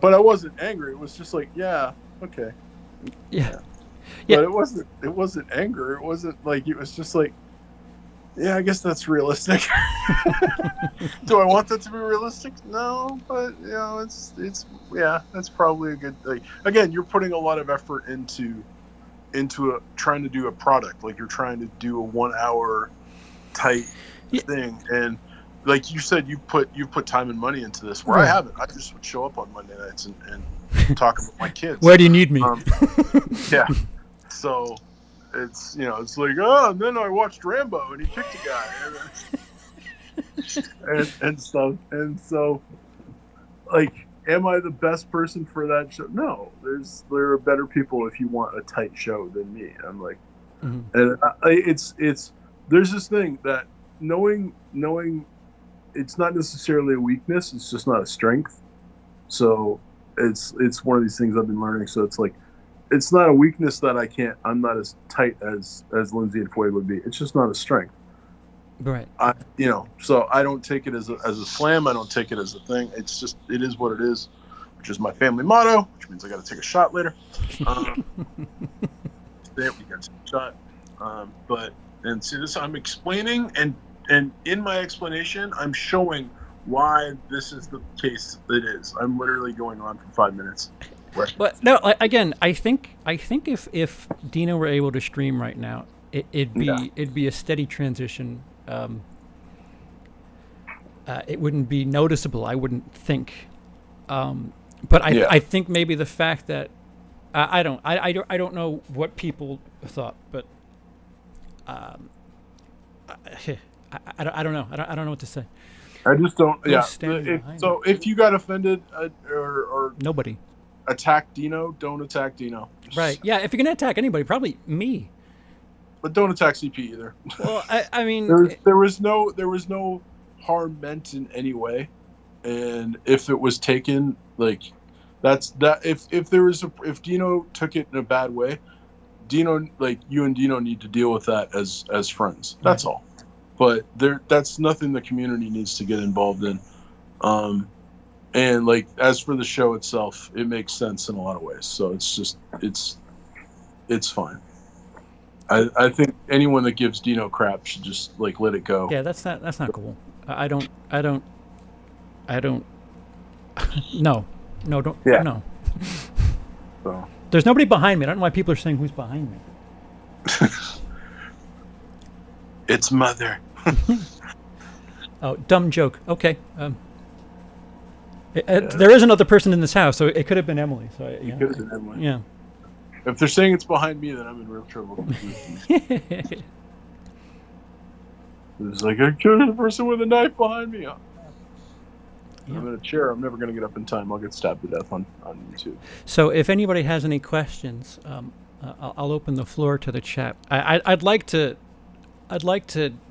but I wasn't angry. It was just like, yeah, okay. Yeah. But it wasn't anger. It wasn't like, it was just like, yeah, I guess that's realistic. Do I want that to be realistic? No, but it's that's probably a good thing. Again, you're putting a lot of effort into trying to do a product. Like, you're trying to do a 1 hour tight thing, and like you said, you put time and money into this, where I haven't. I just would show up on Monday nights and talk about my kids. Where do you need me? Yeah. So it's it's like, and then I watched Rambo and he kicked a guy and stuff. And so, like, am I the best person for that show? No. There are better people if you want a tight show than me. I'm like, and it's there's this thing that knowing it's not necessarily a weakness, it's just not a strength. So it's one of these things I've been learning. So it's like, it's not a weakness that I'm not as tight as Lindsey and Fuego would be. It's just not a strength. Right. So I don't take it as a slam. I don't take it as a thing. It is what it is, which is my family motto, which means I got to take a shot later. We got to take a shot. And see this, I'm explaining, and in my explanation, I'm showing why this is the case it is. I'm literally going on for 5 minutes. Right. But no, again, I think if Dino were able to stream right now, it'd be a steady transition. It wouldn't be noticeable, I wouldn't think. But I think maybe the fact that I don't know what people thought, but I don't know. I don't know what to say. I just don't. Who's Yeah. standing behind So if you got offended or Nobody. attack Dino, don't attack Dino. Right. Yeah. If you're gonna attack anybody, probably me. But don't attack CP either. Well, I mean, There was no harm meant in any way, and if it was taken like that's that if Dino took it in a bad way, Dino, like, you and Dino need to deal with that as friends. That's all. But that's nothing the community needs to get involved in. And like, as for the show itself, it makes sense in a lot of ways. So it's fine. I think anyone that gives Dino crap should just like let it go. yeah, that's not cool. I don't. No, don't. Yeah. No. So There's nobody behind me. I don't know why people are saying who's behind me. it's Mother. Oh, dumb joke. Okay. There is another person in this house, so it could have been Emily. So It could have been Emily. yeah. If they're saying it's behind me, then I'm in real trouble. It's like, I killed a person with a knife behind me. Yeah. I'm in a chair. I'm never going to get up in time. I'll get stabbed to death on YouTube. So if anybody has any questions, I'll open the floor to the chat. I'd like to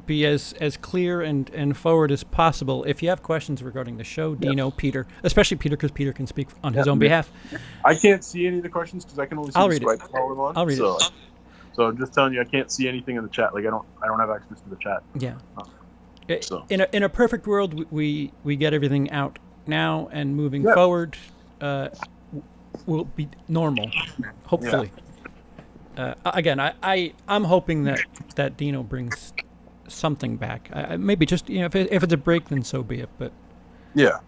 be as clear and forward as possible. If you have questions regarding the show, Dino, Peter, especially Peter, because Peter can speak on his own behalf. I can't see any of the questions because I can only see the Skype call I'm on. I'll read it. So I'm just telling you, I can't see anything in the chat. Like, I don't have access to the chat. Yeah. So. In a perfect world, we get everything out now, and moving forward, will be normal, hopefully. Again, I'm hoping that Dino brings something back. Maybe just, if it's a break, then so be it. But yeah.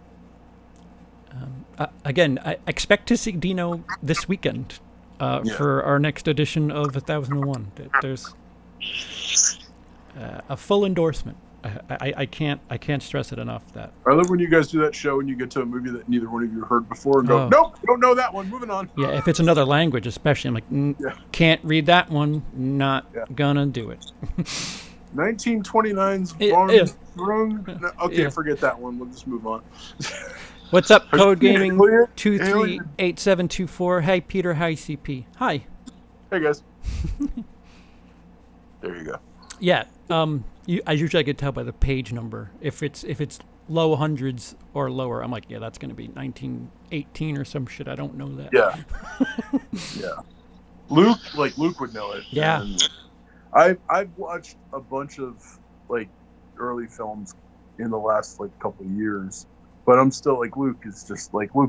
Again, I expect to see Dino this weekend for our next edition of 1001. There's a full endorsement. I can't stress it enough that I love when you guys do that show and you get to a movie that neither one of you heard before and go, nope, don't know that one. Moving on. Yeah, if it's another language, especially, I'm like, can't read that one. Not gonna do it. 1929's Okay, forget that one. We'll just move on. What's up, Code Gaming 238724? Hey, Peter. Hi, CP. Hi. Hey, guys. There you go. Yeah. I usually could tell by the page number. If it's low hundreds or lower, I'm like, yeah, that's going to be 1918 or some shit. I don't know that. Yeah. Yeah. Luke would know it. Yeah. And I've watched a bunch of like early films in the last like couple of years, but I'm still like, Luke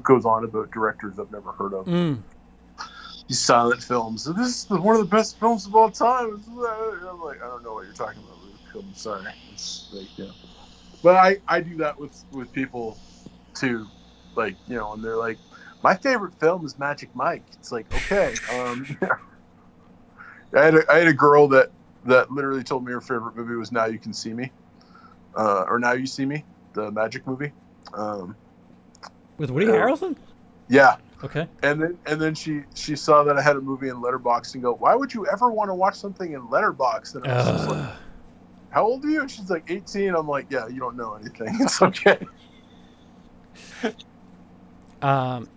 goes on about directors I've never heard of. These silent films. This is one of the best films of all time. I'm like, I don't know what you're talking about, Luke. I'm sorry. It's like, but I do that with people too, like, and they're like, my favorite film is Magic Mike. It's like, okay. I had a girl that literally told me her favorite movie was Now You Can See Me, or Now You See Me, the Magic movie. With Woody Harrelson? Yeah. Okay. And then she saw that I had a movie in Letterboxd and go, why would you ever want to watch something in Letterboxd? And I was just like, how old are you? And she's like, 18. I'm like, yeah, you don't know anything. It's okay.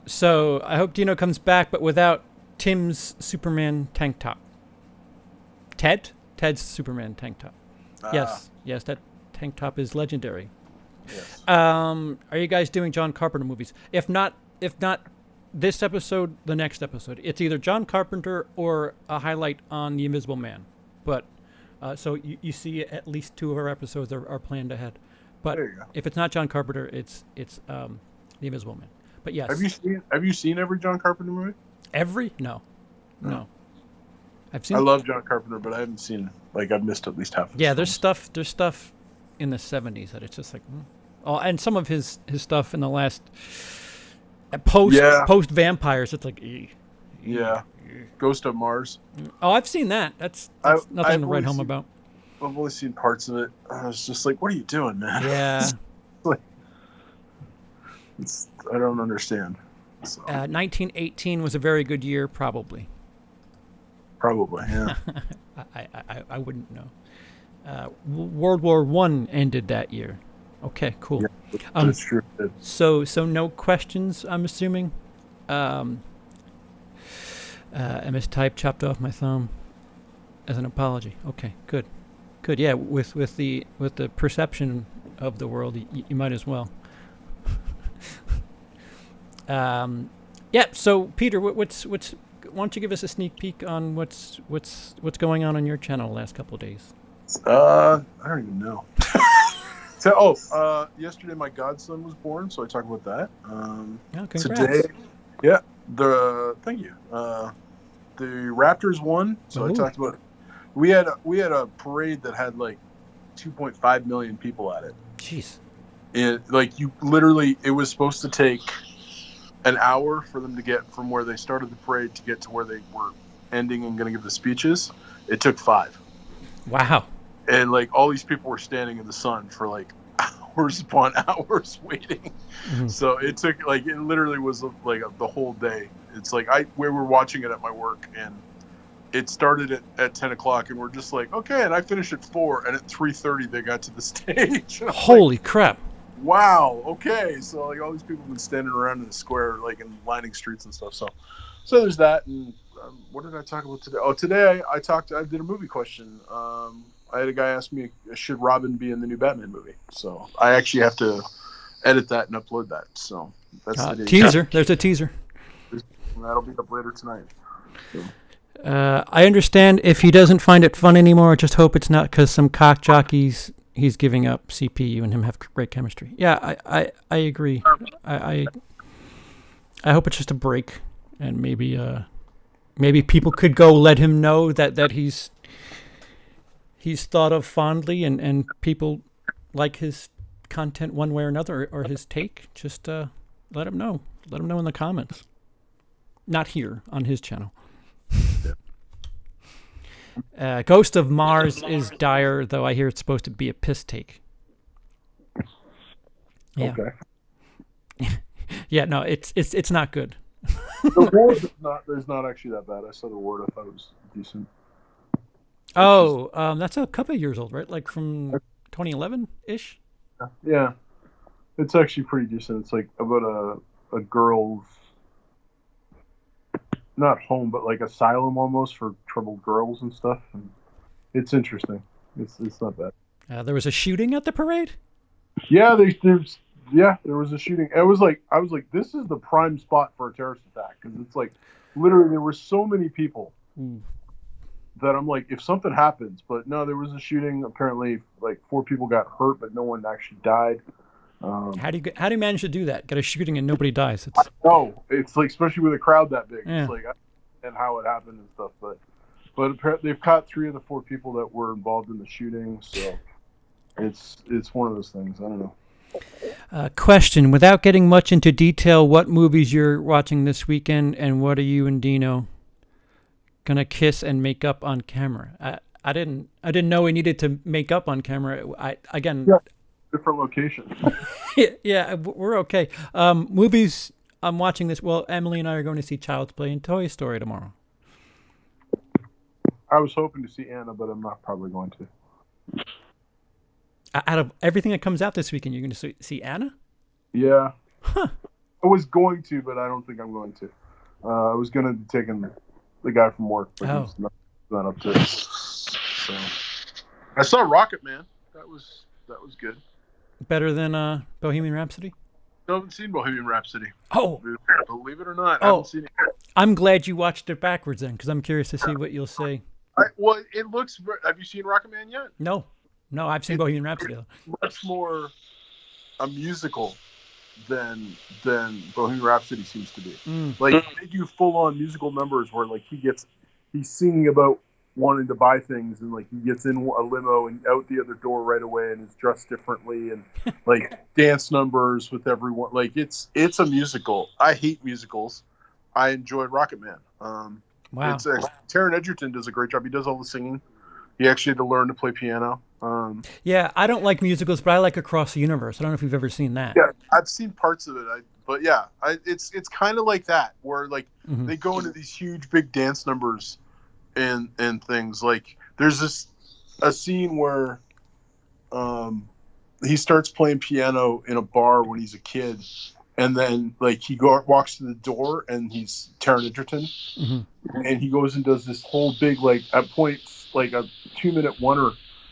So I hope Dino comes back, but without Tim's Superman tank top. Ted's Superman tank top. Yes, that tank top is legendary. Yes. Are you guys doing John Carpenter movies? If not this episode, the next episode. It's either John Carpenter or a highlight on The Invisible Man. But so you see at least 2 of our episodes are planned ahead. But if it's not John Carpenter, it's The Invisible Man. But yes. Have you seen every John Carpenter movie? Every? No. I've seen. I love John Carpenter, but I haven't seen, like, I've missed at least half of Yeah, there's stuff in the 70s that it's just like, oh, and some of his stuff in the last post vampires, it's like, Ghost of Mars. Oh, I've seen that. That's nothing to write home about. I've only seen parts of it. I was just like, what are you doing, man? Yeah. I don't understand. So. 1918 was a very good year, probably. Probably, yeah. I wouldn't know. World War I ended that year. Okay, cool. Yeah, that's true. So no questions, I'm assuming. MS Type chopped off my thumb as an apology. Okay, good. Yeah, with the perception of the world, you might as well. Yeah. So Peter, what's why don't you give us a sneak peek on what's going on your channel the last couple of days? I don't even know. So, yesterday my godson was born, so I talked about that. Congrats. Today, thank you. The Raptors won, so I talked about. We had a parade that had like 2.5 million people at it. Jeez. It was supposed to take an hour for them to get from where they started the parade to get to where they were ending and going to give the speeches. It took 5. Wow. And like all these people were standing in the sun for like hours upon hours waiting. Mm-hmm. So it took it literally was like the whole day. It's like we were watching it at my work, and it started at 10 o'clock, and we're just like, okay, and I finished at 4, and at 3:30 they got to the stage. Holy crap. Wow, okay. So like all these people have been standing around in the square, like in lining streets and stuff. So there's that. And what did I talk about today? Oh, today I did a movie question. I had a guy ask me, should Robin be in the new Batman movie? So I actually have to edit that and upload that. So that's the teaser. There's a teaser. That'll be up later tonight. So. I understand if he doesn't find it fun anymore, just hope it's not because some cock jockeys he's giving up CPU and him have great chemistry. Yeah, I agree. I hope it's just a break, and maybe people could go let him know that he's thought of fondly, and people like his content one way or another, or his take. Just let him know. Let him know in the comments. Not here on his channel. Ghost of Mars is dire, though I hear it's supposed to be a piss take. Yeah. Okay. Yeah, no, it's not good. The ward is not actually that bad. I saw the ward. I thought it was decent. Oh, that's a couple of years old, right? Like from 2011-ish? Yeah. It's actually pretty decent. It's like about a girl's, not home, but like asylum almost for troubled girls and stuff. And it's interesting. It's not bad. There was a shooting at the parade? Yeah, there was a shooting. I was like, this is the prime spot for a terrorist attack, because it's like literally there were so many people that I'm like, if something happens, but no, there was a shooting. Apparently, like 4 people got hurt, but no one actually died. How do you manage to do that? Get a shooting and nobody dies? It's like, especially with a crowd that big. Yeah. It's like, and how it happened and stuff. But apparently they've caught 3 of the 4 people that were involved in the shooting. So it's one of those things. I don't know. Question: without getting much into detail, what movies you're watching this weekend, and what are you and Dino gonna kiss and make up on camera? I didn't know we needed to make up on camera. Different location. Yeah, we're okay. Movies I'm watching this. Well, Emily and I are going to see Child's Play and Toy Story tomorrow. I was hoping to see Anna, but I'm not probably going to. Out of everything that comes out this weekend, you're going to see Anna? Yeah. Huh. I was going to, but I don't think I'm going to. I was going to be taking the guy from work, but he's not up to it. So I saw Rocket Man. That was good. Better than Bohemian Rhapsody? I haven't seen Bohemian Rhapsody. Oh. Believe it or not, I haven't seen it yet. I'm glad you watched it backwards then, because I'm curious to see what you'll say. Well, it looks... Have you seen Rocket Man yet? No, I've seen Bohemian Rhapsody. Much more a musical than Bohemian Rhapsody seems to be. Like, they do full-on musical numbers where, like, he's singing about wanting to buy things, and like he gets in a limo and out the other door right away and is dressed differently, and like dance numbers with everyone. Like it's a musical. I hate musicals. I enjoyed Rocket Man. Wow. Taron Egerton does a great job. He does all the singing. He actually had to learn to play piano. Yeah, I don't like musicals, but I like Across the Universe. I don't know if you've ever seen that. Yeah, I've seen parts of it. It's kind of like that, where like they go into these huge big dance numbers and things. Like there's a scene where he starts playing piano in a bar when he's a kid, and then like walks to the door and he's Taron Egerton, and he goes and does this whole big like at points like a 2-minute wonder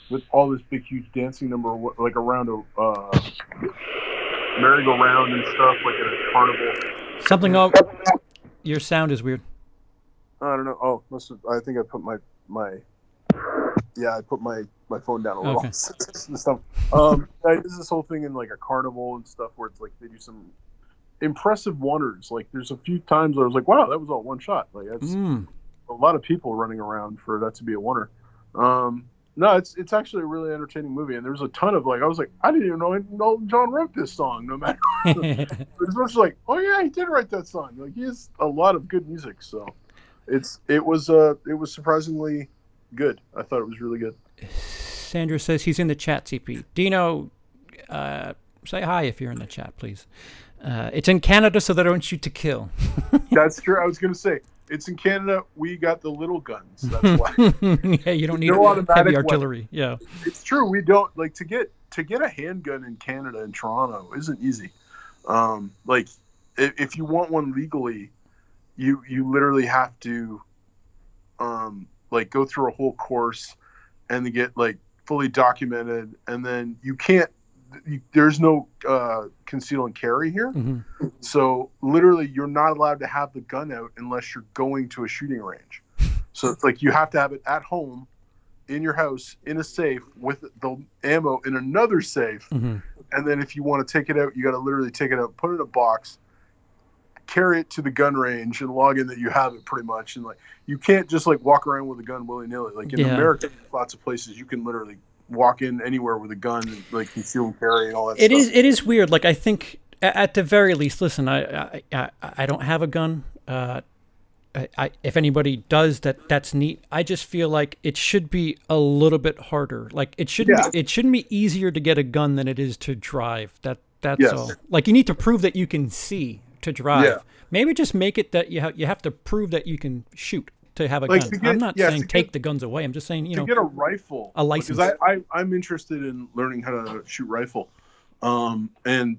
with all this big huge dancing number like around a merry-go-round and stuff like at a carnival. Something. Your sound is weird. I don't know. Oh, I think I put my I put my phone down a little. Okay. Stuff. There's this whole thing in like a carnival and stuff where it's like they do some impressive wonders. Like there's a few times where I was like, wow, that was all one shot. Like that's a lot of people running around for that to be a wonder. No, it's actually a really entertaining movie, and there's a ton of like I was like, I didn't even know John wrote this song. No matter, it's much like, oh yeah, he did write that song. Like he has a lot of good music, so it was surprisingly good. I thought it was really good. Sandra says he's in the chat. CP Dino, say hi if you're in the chat, please. It's in Canada, so they don't shoot to kill. That's true. I was gonna say. It's in Canada. We got the little guns. That's why. Yeah, you don't need heavy artillery. Yeah, it's true. We don't like to get a handgun in Canada and Toronto isn't easy. Like if you want one legally, you literally have to like go through a whole course and to get like fully documented, and then you can't. There's no conceal and carry here. So literally you're not allowed to have the gun out unless you're going to a shooting range. So it's like you have to have it at home in your house in a safe with the ammo in another safe. And then if you want to take it out, you got to literally take it out, put it in a box, carry it to the gun range and log in that you have it pretty much. And like you can't just like walk around with a gun willy-nilly. Like in America, lots of places you can literally walk in anywhere with a gun and like conceal and carry and all that stuff. It is weird. Like I think at the very least, listen, I don't have a gun. If anybody does, that's neat. I just feel like it should be a little bit harder. Like it shouldn't be easier to get a gun than it is to drive. That's all. Like you need to prove that you can see to drive. Yeah. Maybe just make it that you have to prove that you can shoot to have a gun. I'm not saying take the guns away. I'm just saying, to get a rifle, a license. Because I'm interested in learning how to shoot rifle, and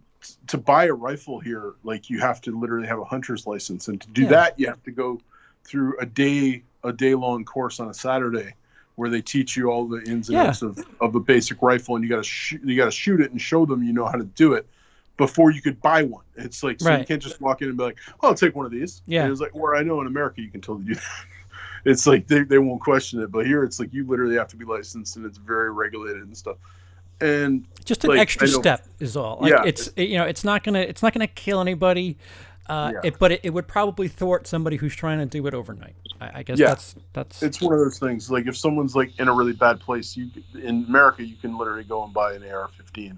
to buy a rifle here, like you have to literally have a hunter's license, and to do that, you have to go through a day long course on a Saturday where they teach you all the ins and outs of a basic rifle, and you got to shoot it and show them you know how to do it before you could buy one. It's like so you can't just walk in and be like, oh, I'll take one of these. Yeah, and it's like, or I know in America you can totally do that. It's like they won't question it, but here it's like you literally have to be licensed and it's very regulated and stuff. And just an extra step is all. Like it's not gonna kill anybody, but it would probably thwart somebody who's trying to do it overnight. I guess that's. It's one of those things. Like if someone's like in a really bad place, in America you can literally go and buy an AR-15.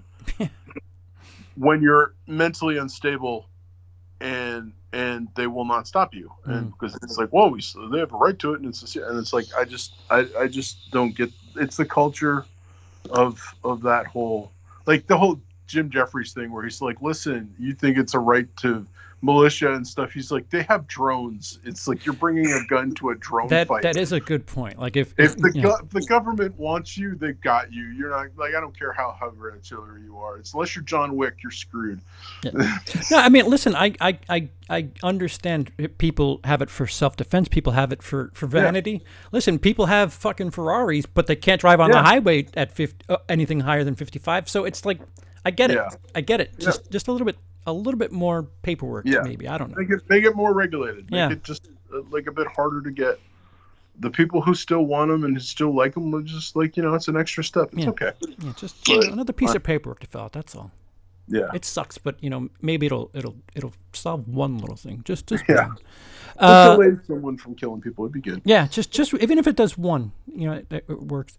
When you're mentally unstable, and they will not stop you, and because it's like, whoa, they have a right to it, and it's like I just don't get. It's the culture of that whole, like the whole Jim Jeffries thing where he's like, listen, you think it's a right to militia and stuff. He's like, they have drones. It's like you're bringing a gun to a drone fight. That is a good point. Like if the government wants you, they've got you. You're not like, I don't care how artillery you are. It's unless you're John Wick, you're screwed. Yeah. No, I mean, listen, I understand people have it for self-defense. People have it for vanity. Yeah. Listen, people have fucking Ferraris, but they can't drive on the highway at anything higher than 55. So it's like, I get it. Yeah. I get it. Just a little bit more paperwork, maybe. I don't know. Make it more regulated. Make it just like a bit harder to get. The people who still want them and who still like them are just like, it's an extra step. It's okay. Yeah, just another piece of paperwork to fill out. That's all. Yeah. It sucks, but maybe it'll solve one little thing. Just delay someone from killing people would be good. Yeah, just even if it does one, it works.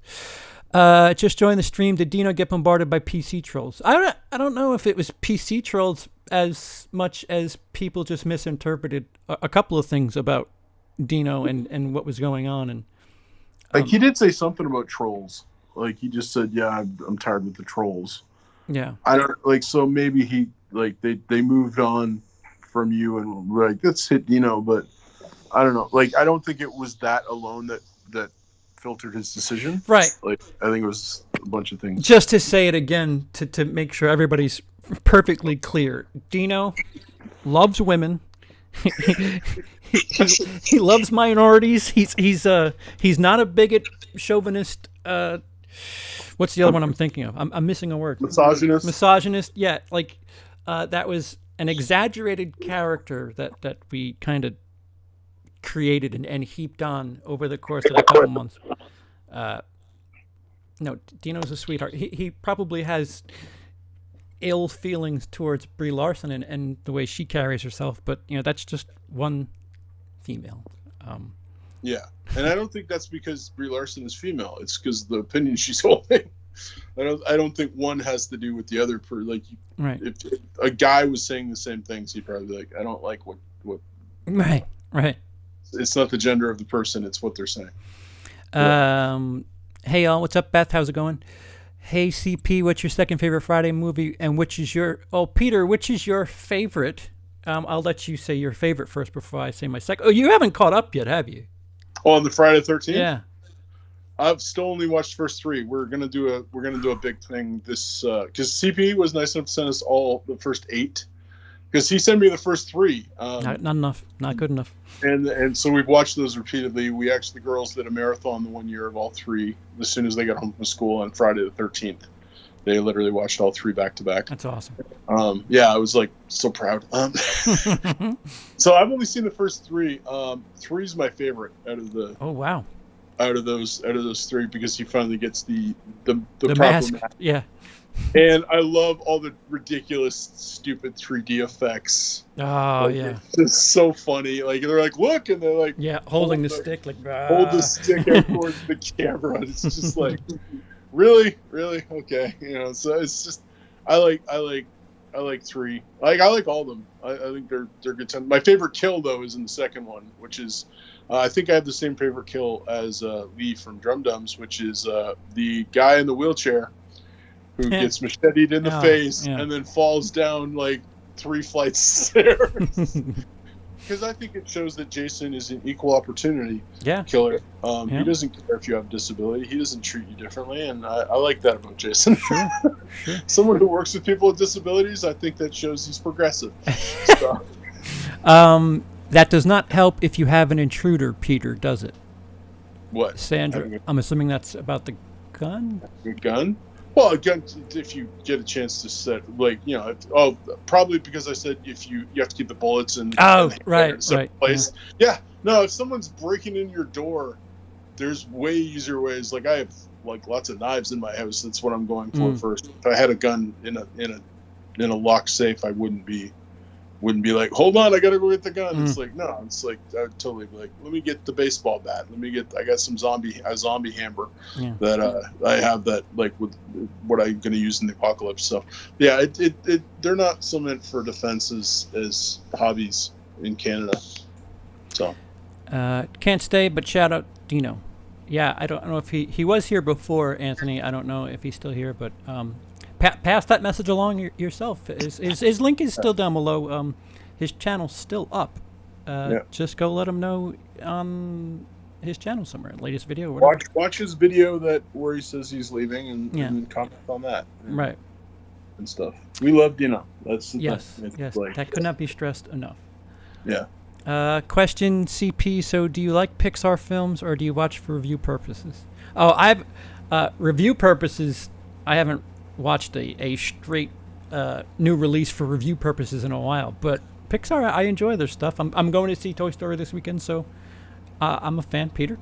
Just joined the stream. Did Dino get bombarded by PC trolls? I don't know if it was PC trolls as much as people just misinterpreted a couple of things about Dino and what was going on. And like he did say something about trolls. Like he just said, "Yeah, I'm tired with the trolls." Yeah, I don't like. So maybe he like they moved on from you and like let's hit Dino, but I don't know. Like I don't think it was that alone that filtered his decision. Right. Like I think it was a bunch of things. Just to say it again, to make sure everybody's perfectly clear, Dino loves women. he loves minorities. He's not a bigot, chauvinist. What's the other one I'm thinking of? I'm missing a word. Misogynist. Misogynist. Yeah, like that was an exaggerated character that we kind of created and heaped on over the course of a couple months. No, Dino's a sweetheart. He probably has ill feelings towards Brie Larson and the way she carries herself, but that's just one female. Yeah, and I don't think that's because Brie Larson is female. It's because the opinion she's holding. I don't think one has to do with the other. Right. If a guy was saying the same things, he'd probably be like, I don't like what. Right. It's not the gender of the person; it's what they're saying. Hey y'all, what's up, Beth? How's it going? Hey CP, what's your second favorite Friday movie, and which is your? Oh, Peter, which is your favorite? I'll let you say your favorite first before I say my second. Oh, you haven't caught up yet, have you? Oh, on the Friday the 13th? Yeah. I've still only watched the first three. We're gonna do a big thing this because CP was nice enough to send us all the first 8 because he sent me the first 3. Not enough, not good enough. And so we've watched those repeatedly. The girls did a marathon the one year of all 3 as soon as they got home from school on Friday the 13th. They literally watched all 3 back to back. That's awesome. Yeah, I was like so proud. So I've only seen the first 3. 3 is my favorite out of the. Oh wow. Out of those 3 because he finally gets the proper mask. mask. Yeah. And I love all the ridiculous, stupid 3D effects. Oh yeah. It's just so funny. Like they're like, look, and they're like, holding the stick, like hold the stick out towards the camera. It's just like, really, okay, So it's just, I like 3. I like all of them. I think they're good time. My favorite kill though is in the second one, which is. I think I have the same favorite kill as Lee from Drum Dums, which is the guy in the wheelchair who gets macheted in the face and then falls down like 3 flights of stairs. Because I think it shows that Jason is an equal opportunity killer. He doesn't care if you have a disability. He doesn't treat you differently, and I like that about Jason. Sure. Someone who works with people with disabilities, I think that shows he's progressive. So. That does not help if you have an intruder, Peter, does it? What? Sandra, I'm assuming that's about the gun? A gun? Well, a gun, if you get a chance to set, probably because I said you have to keep the bullets in right. place. Yeah. No, if someone's breaking in your door, there's way easier ways. Like I have lots of knives in my house. That's what I'm going for first. If I had a gun in a locked safe, I wouldn't be like, hold on, I gotta go get the gun. It's like, no, it's like I would totally be like, let me get the baseball bat. I got some zombie hammer that I have that like with what I'm gonna use in the apocalypse. So yeah, they're not so meant for defense as hobbies in Canada. So can't stay, but shout out Dino. Yeah, I don't know if he was here before, Anthony. I don't know if he's still here, but pass that message along yourself. His link is still down below. His channel's still up. Just go let him know on his channel somewhere. Latest video. Or watch his video where he says he's leaving and comment on that. Right. And stuff. We love Dino. That's the thing. Yes. That could not be stressed enough. Yeah. Question CP. So, do you like Pixar films or do you watch for review purposes? Oh, I've review purposes. I haven't watched a straight new release for review purposes in a while, but Pixar, I enjoy their stuff. I'm going to see Toy Story this weekend, so I'm a fan. Peter?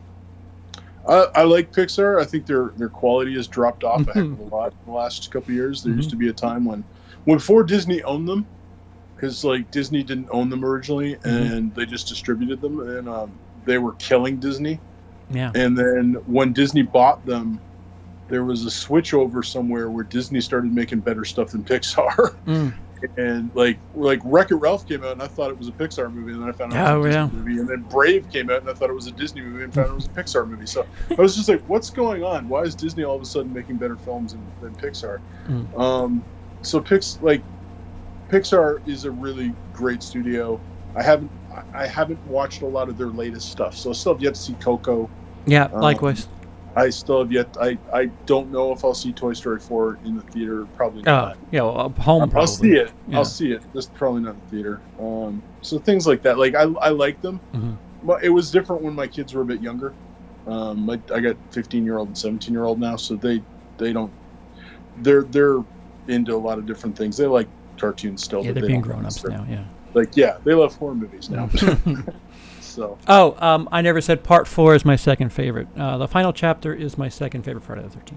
I like Pixar. I think their quality has dropped off a heck of a lot in the last couple of years. There used to be a time when before Disney owned them, because like Disney didn't own them originally, and they just distributed them, and they were killing Disney. Yeah. And then when Disney bought them, there was a switch over somewhere where Disney started making better stuff than Pixar. And like Wreck-It Ralph came out and I thought it was a Pixar movie, and then I found out it was a Disney movie, and then Brave came out and I thought it was a Disney movie and found out it was a Pixar movie. So I was just like, what's going on? Why is Disney all of a sudden making better films than Pixar? So Pixar is a really great studio. I haven't watched a lot of their latest stuff, so I still have yet to see Coco. Yeah, likewise. I still have yet. I don't know if I'll see Toy Story 4 in the theater. Probably Oh, not. yeah, well, home probably. I'll see it. Yeah. I'll see it. Just probably not in the theater. So things like that. Like I like them. Mm-hmm. But it was different when my kids were a bit younger. I got 15-year-old and 17-year-old now, so they don't. They're into a lot of different things. They like cartoons still. Yeah, but they're being grown-ups now. Yeah. Like they love horror movies now. So. Oh, I never said part 4 is my second favorite. The final chapter is my second favorite Friday the 13th.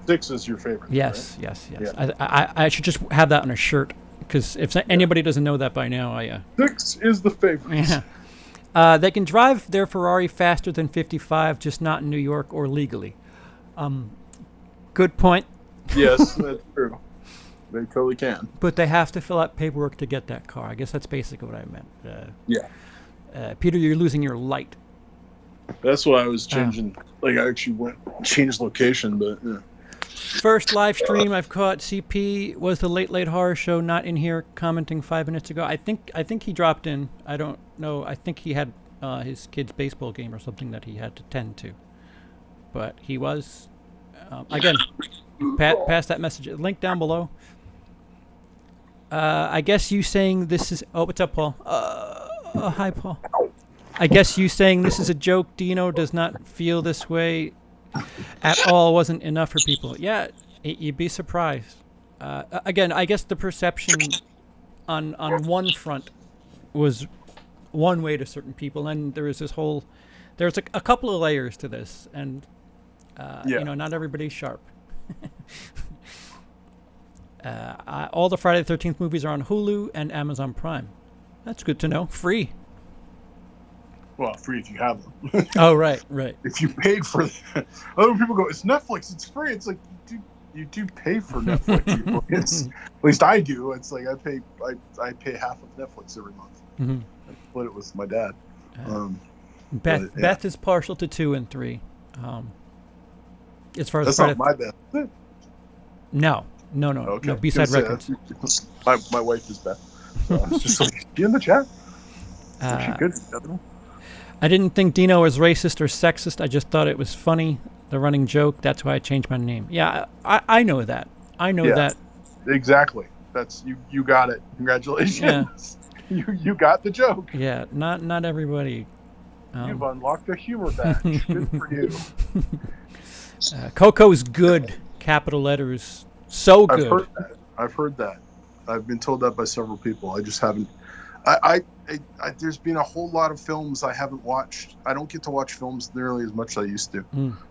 6 is your favorite. Yes, right? yes. Yeah. I should just have that on a shirt, because if anybody doesn't know that by now, 6 is the favorite. Yeah. They can drive their Ferrari faster than 55, just not in New York or legally. Good point. Yes, that's true. They totally can. But they have to fill out paperwork to get that car. I guess that's basically what I meant. Yeah. Peter, you're losing your light. That's why I was changing. Like I actually changed location, but yeah. First live stream I've caught. CP was the Late Late Horror Show, not in here commenting 5 minutes ago. I think he dropped in. I don't know. I think he had his kid's baseball game or something that he had to tend to. But he was again. Pass that message. Link down below. I guess you saying this is. Oh, what's up, Paul? Hi, Paul. I guess you saying this is a joke. Dino does not feel this way at all. Wasn't enough for people. Yeah, you'd be surprised. Again, I guess the perception on one front was one way to certain people, and there was this whole. There's a couple of layers to this, and not everybody's sharp. All the Friday the 13th movies are on Hulu and Amazon Prime. That's good to know. Free. Well, free if you have them. Oh, right. If you paid for them. Other people go, it's Netflix, it's free. It's like, you do pay for Netflix. At least I do. It's like I pay half of Netflix every month. Mm-hmm. I split it with my dad. Beth is partial to 2 and 3. As far as that's not my Beth. No. Okay. No, B-side records. My wife is Beth. So I was just like, you in the chat? She good? I didn't think Dino was racist or sexist. I just thought it was funny, the running joke. That's why I changed my name. Yeah, I know that. That. Exactly. That's you got it. Congratulations. Yeah. You got the joke. Yeah, not everybody. You've unlocked a humor badge. Good for you. Coco's good. Capital letters. So good. I've heard that. I've been told that by several people. I just haven't. There's been a whole lot of films I haven't watched. I don't get to watch films nearly as much as I used to.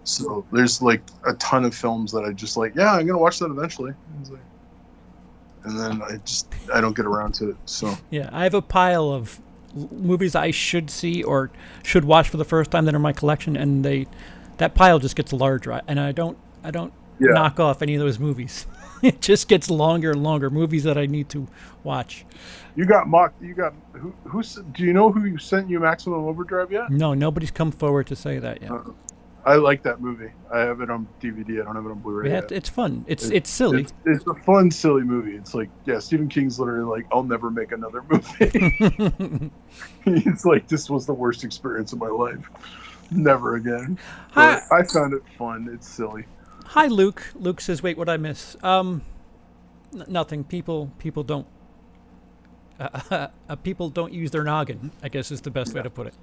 So there's like a ton of films that I just like. Yeah, I'm gonna watch that eventually. And then I don't get around to it. So yeah, I have a pile of movies I should see or should watch for the first time that are in my collection, and that pile just gets larger. And I don't knock off any of those movies. It just gets longer and longer. Movies that I need to watch. You got mocked. You got who? Do you know who sent you Maximum Overdrive yet? No, nobody's come forward to say that yet. I like that movie. I have it on DVD. I don't have it on Blu-ray yet. It's fun. It's silly. It's a fun, silly movie. It's like, Stephen King's literally like, I'll never make another movie. He's like, this was the worst experience of my life. Never again. But I found it fun. It's silly. Hi, Luke. Luke says, wait, what'd I miss? Nothing. People don't. People don't use their noggin, I guess is the best way to put it.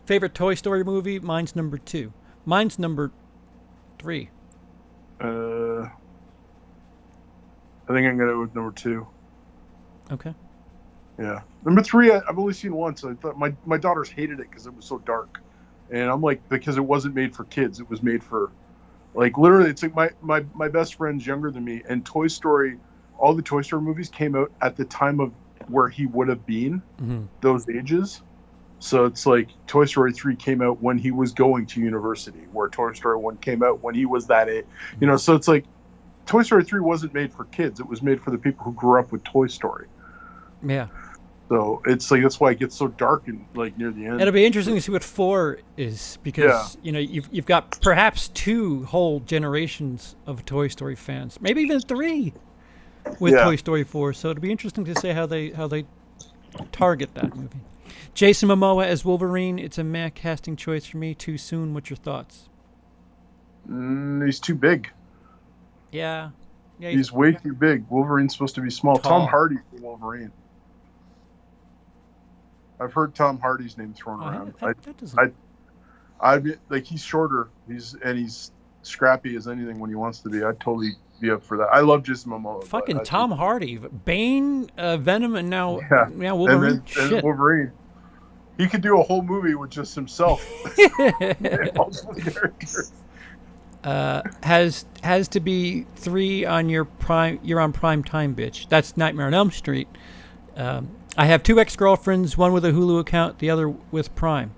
Favorite Toy Story movie? Mine's number 2. Mine's number 3. I think I'm gonna go with number 2. Okay. Yeah. Number 3, I've only seen once. I thought my daughters hated it because it was so dark, and I'm like, because it wasn't made for kids. It was made for, like, literally. It's like my best friend's younger than me, and Toy Story, all the Toy Story movies came out at the time of where he would have been, those ages. So it's like Toy Story 3 came out when he was going to university, where Toy Story 1 came out when he was that age. So it's like Toy Story 3 wasn't made for kids. It was made for the people who grew up with Toy Story. Yeah. So it's like, that's why it gets so dark and like near the end. It'll be interesting to see what 4 is, because you've got perhaps 2 whole generations of Toy Story fans, maybe even 3 with Toy Story 4. So it'll be interesting to see how they target that movie. Jason Momoa as Wolverine. It's a meh casting choice for me. Too soon. What's your thoughts? He's too big. Yeah. Yeah. He's way too big. Wolverine's supposed to be small. Tall. Tom Hardy's the Wolverine. I've heard Tom Hardy's name thrown around. That doesn't... Like he's shorter. He's scrappy as anything when he wants to be. I'd totally be up for that. I love Jason Momoa. Fucking Tom Hardy, Bane, Venom, and now And Wolverine. then Wolverine. He could do a whole movie with just himself. Multiple characters. Has to be 3 on your prime. You're on prime time, bitch. That's Nightmare on Elm Street. I have 2 ex-girlfriends, one with a Hulu account, the other with Prime.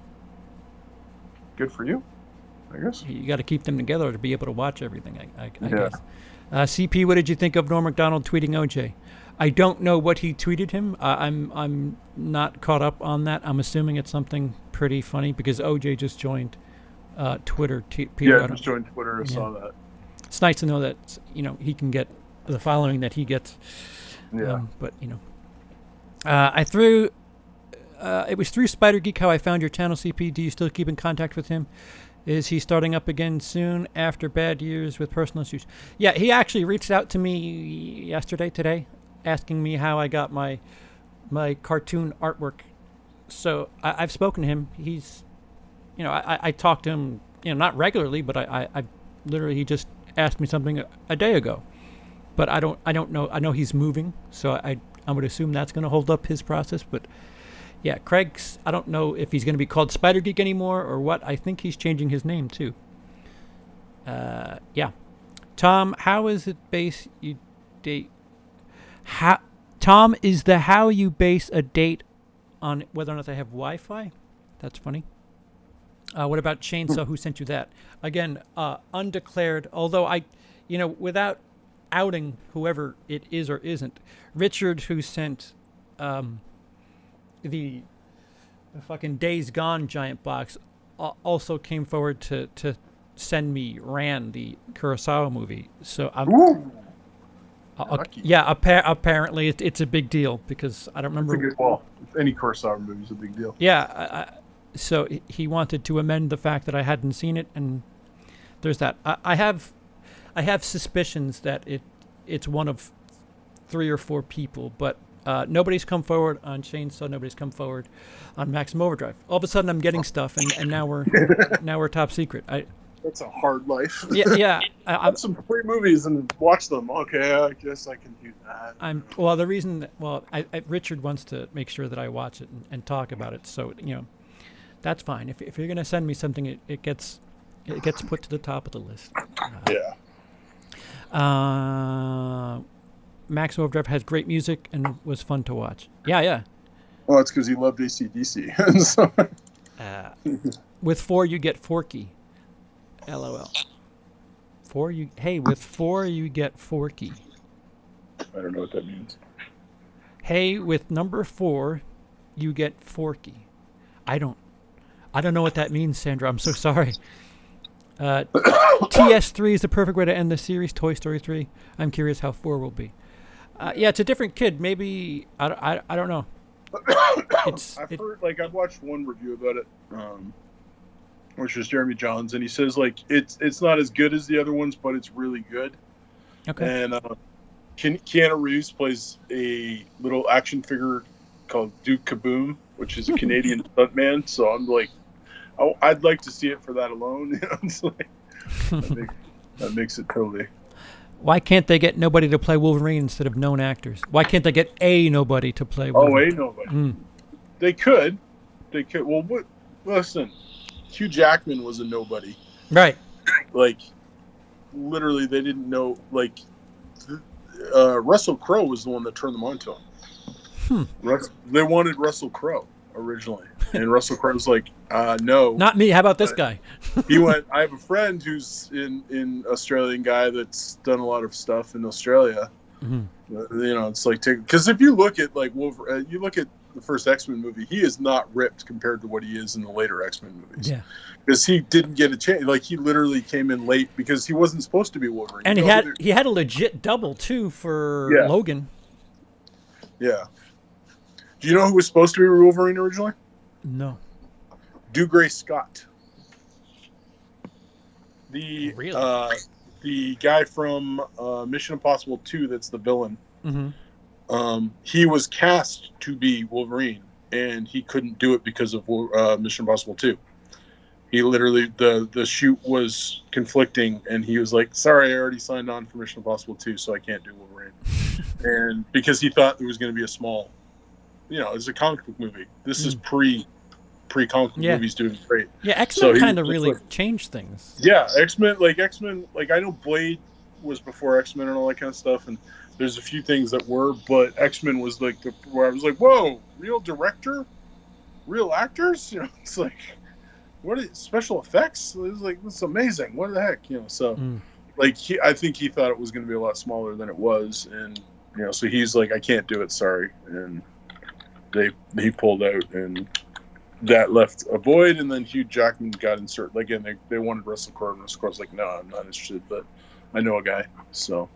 Good for you, I guess. You got to keep them together to be able to watch everything, I guess. CP, what did you think of Norm Macdonald tweeting OJ? I don't know what he tweeted him. I'm not caught up on that. I'm assuming it's something pretty funny because OJ just joined Twitter. Peter, just joined Twitter. I saw that. It's nice to know that he can get the following that he gets. Yeah. But I threw. It was through Spider Geek how I found your channel, CP. Do you still keep in contact with him? Is he starting up again soon after bad years with personal issues? Yeah, he actually reached out to me today, asking me how I got my cartoon artwork. So I've spoken to him. He's, I talk to him, not regularly, but I literally, he just asked me something a day ago. But I don't know. I know he's moving, so I would assume that's going to hold up his process. But yeah, Craig's, I don't know if he's going to be called Spider Geek anymore or what. I think he's changing his name too. Yeah. Tom, how is it base you date? Tom, is the how you base a date on whether or not they have Wi-Fi? That's funny. What about Chainsaw? Who sent you that? Again, undeclared, although without outing whoever it is or isn't, Richard, who sent the fucking Days Gone giant box, also came forward to send me Ran, the Kurosawa movie. So I'm apparently it's a big deal because I don't remember. Any Kurosawa movie is a big deal. Yeah, so he wanted to amend the fact that I hadn't seen it, and there's that. I have suspicions that it's one of 3 or 4 people, but nobody's come forward on Chainsaw. Nobody's come forward on Maximum Overdrive. All of a sudden, I'm getting stuff, and now we're top secret. That's a hard life. Yeah. I some free movies and watch them. Okay, I guess I can do that. The reason that, Richard wants to make sure that I watch it and talk about it. So that's fine. If you're gonna send me something, it gets put to the top of the list. Max Overdrive has great music and was fun to watch. Yeah. Well, it's because he loved AC/DC. So. With 4, you get Forky. LOL. With 4, you get Forky. I don't know what that means. Hey, with number 4, you get Forky. I don't know what that means, Sandra. I'm so sorry. TS3 is the perfect way to end the series. Toy Story 3. I'm curious how 4 will be. It's a different kid. Maybe I don't know. I've watched one review about it, which was Jeremy Johns, and he says it's not as good as the other ones, but it's really good. Okay. And Keanu Reeves plays a little action figure called Duke Kaboom, which is a Canadian stuntman. So I'm like, I'd like to see it for that alone. It's like, that makes it totally. Why can't they get nobody to play Wolverine instead of known actors? Why can't they get a nobody to play Wolverine? Nobody. They could. Well, listen, Hugh Jackman was a nobody. Right. Literally, they didn't know. Russell Crowe was the one that turned them on to him. They wanted Russell Crowe originally, and Russell Crowe was like, no. Not me. How about this guy? He went, I have a friend who's in Australian guy that's done a lot of stuff in Australia. Mm-hmm. It's like, because if you look at Wolverine, you look at the first X-Men movie, he is not ripped compared to what he is in the later X-Men movies. Yeah. Because he didn't get a chance. He literally came in late because he wasn't supposed to be Wolverine. And he had a legit double too for Logan. Yeah. Do you know who was supposed to be Wolverine originally? No. Dougray Scott. The Really? the guy from Mission Impossible 2 that's the villain. Mm-hmm. He was cast to be Wolverine, and he couldn't do it because of Mission Impossible 2. He literally, the shoot was conflicting, and he was like, "Sorry, I already signed on for Mission Impossible 2, so I can't do Wolverine." And because he thought there was going to be a small, it's a comic book movie. This is pre comic book movies doing great. Yeah, X-Men kind of really changed things. Yeah, X-Men, I know Blade was before X-Men and all that kind of stuff, and there's a few things that were, but X-Men was like where I was like, whoa, real director, real actors, it's like, what is special effects? It was like, this is amazing. What the heck, so I think he thought it was going to be a lot smaller than it was, and so he's like, I can't do it, sorry, and he pulled out, and that left a void, and then Hugh Jackman got inserted. Again, they wanted Russell Crowe, and Russell Crowe's like, no, I'm not interested, but I know a guy, so.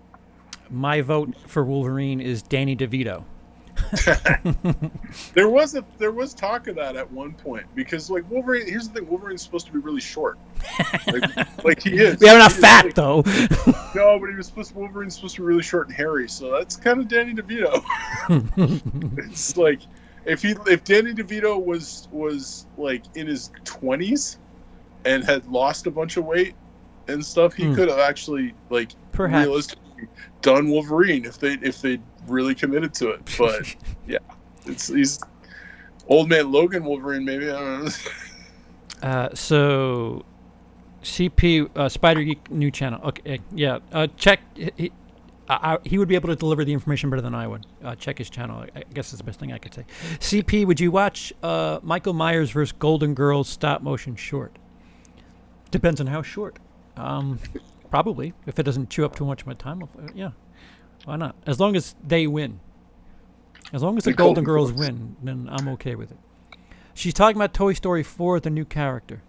My vote for Wolverine is Danny DeVito. There was talk of that at one point, because like Wolverine, here's the thing, Wolverine's supposed to be really short. Like he is. We have enough fat though. No, but Wolverine's supposed to be really short and hairy, so that's kind of Danny DeVito. It's like if Danny DeVito was like in his 20s and had lost a bunch of weight and stuff, he could have actually like perhaps realistically done Wolverine if they really committed to it. But yeah, he's old man Logan Wolverine, maybe, I don't know. So CP Spider Geek new channel. Okay, yeah. Check. He would be able to deliver the information better than I would. Check his channel. I guess that's the best thing I could say. CP, would you watch Michael Myers vs. Golden Girls stop motion short? Depends on how short. Probably. If it doesn't chew up too much of my time, yeah. Why not? As long as they win. As long as the Golden Girls win, then I'm okay with it. She's talking about Toy Story 4, the new character.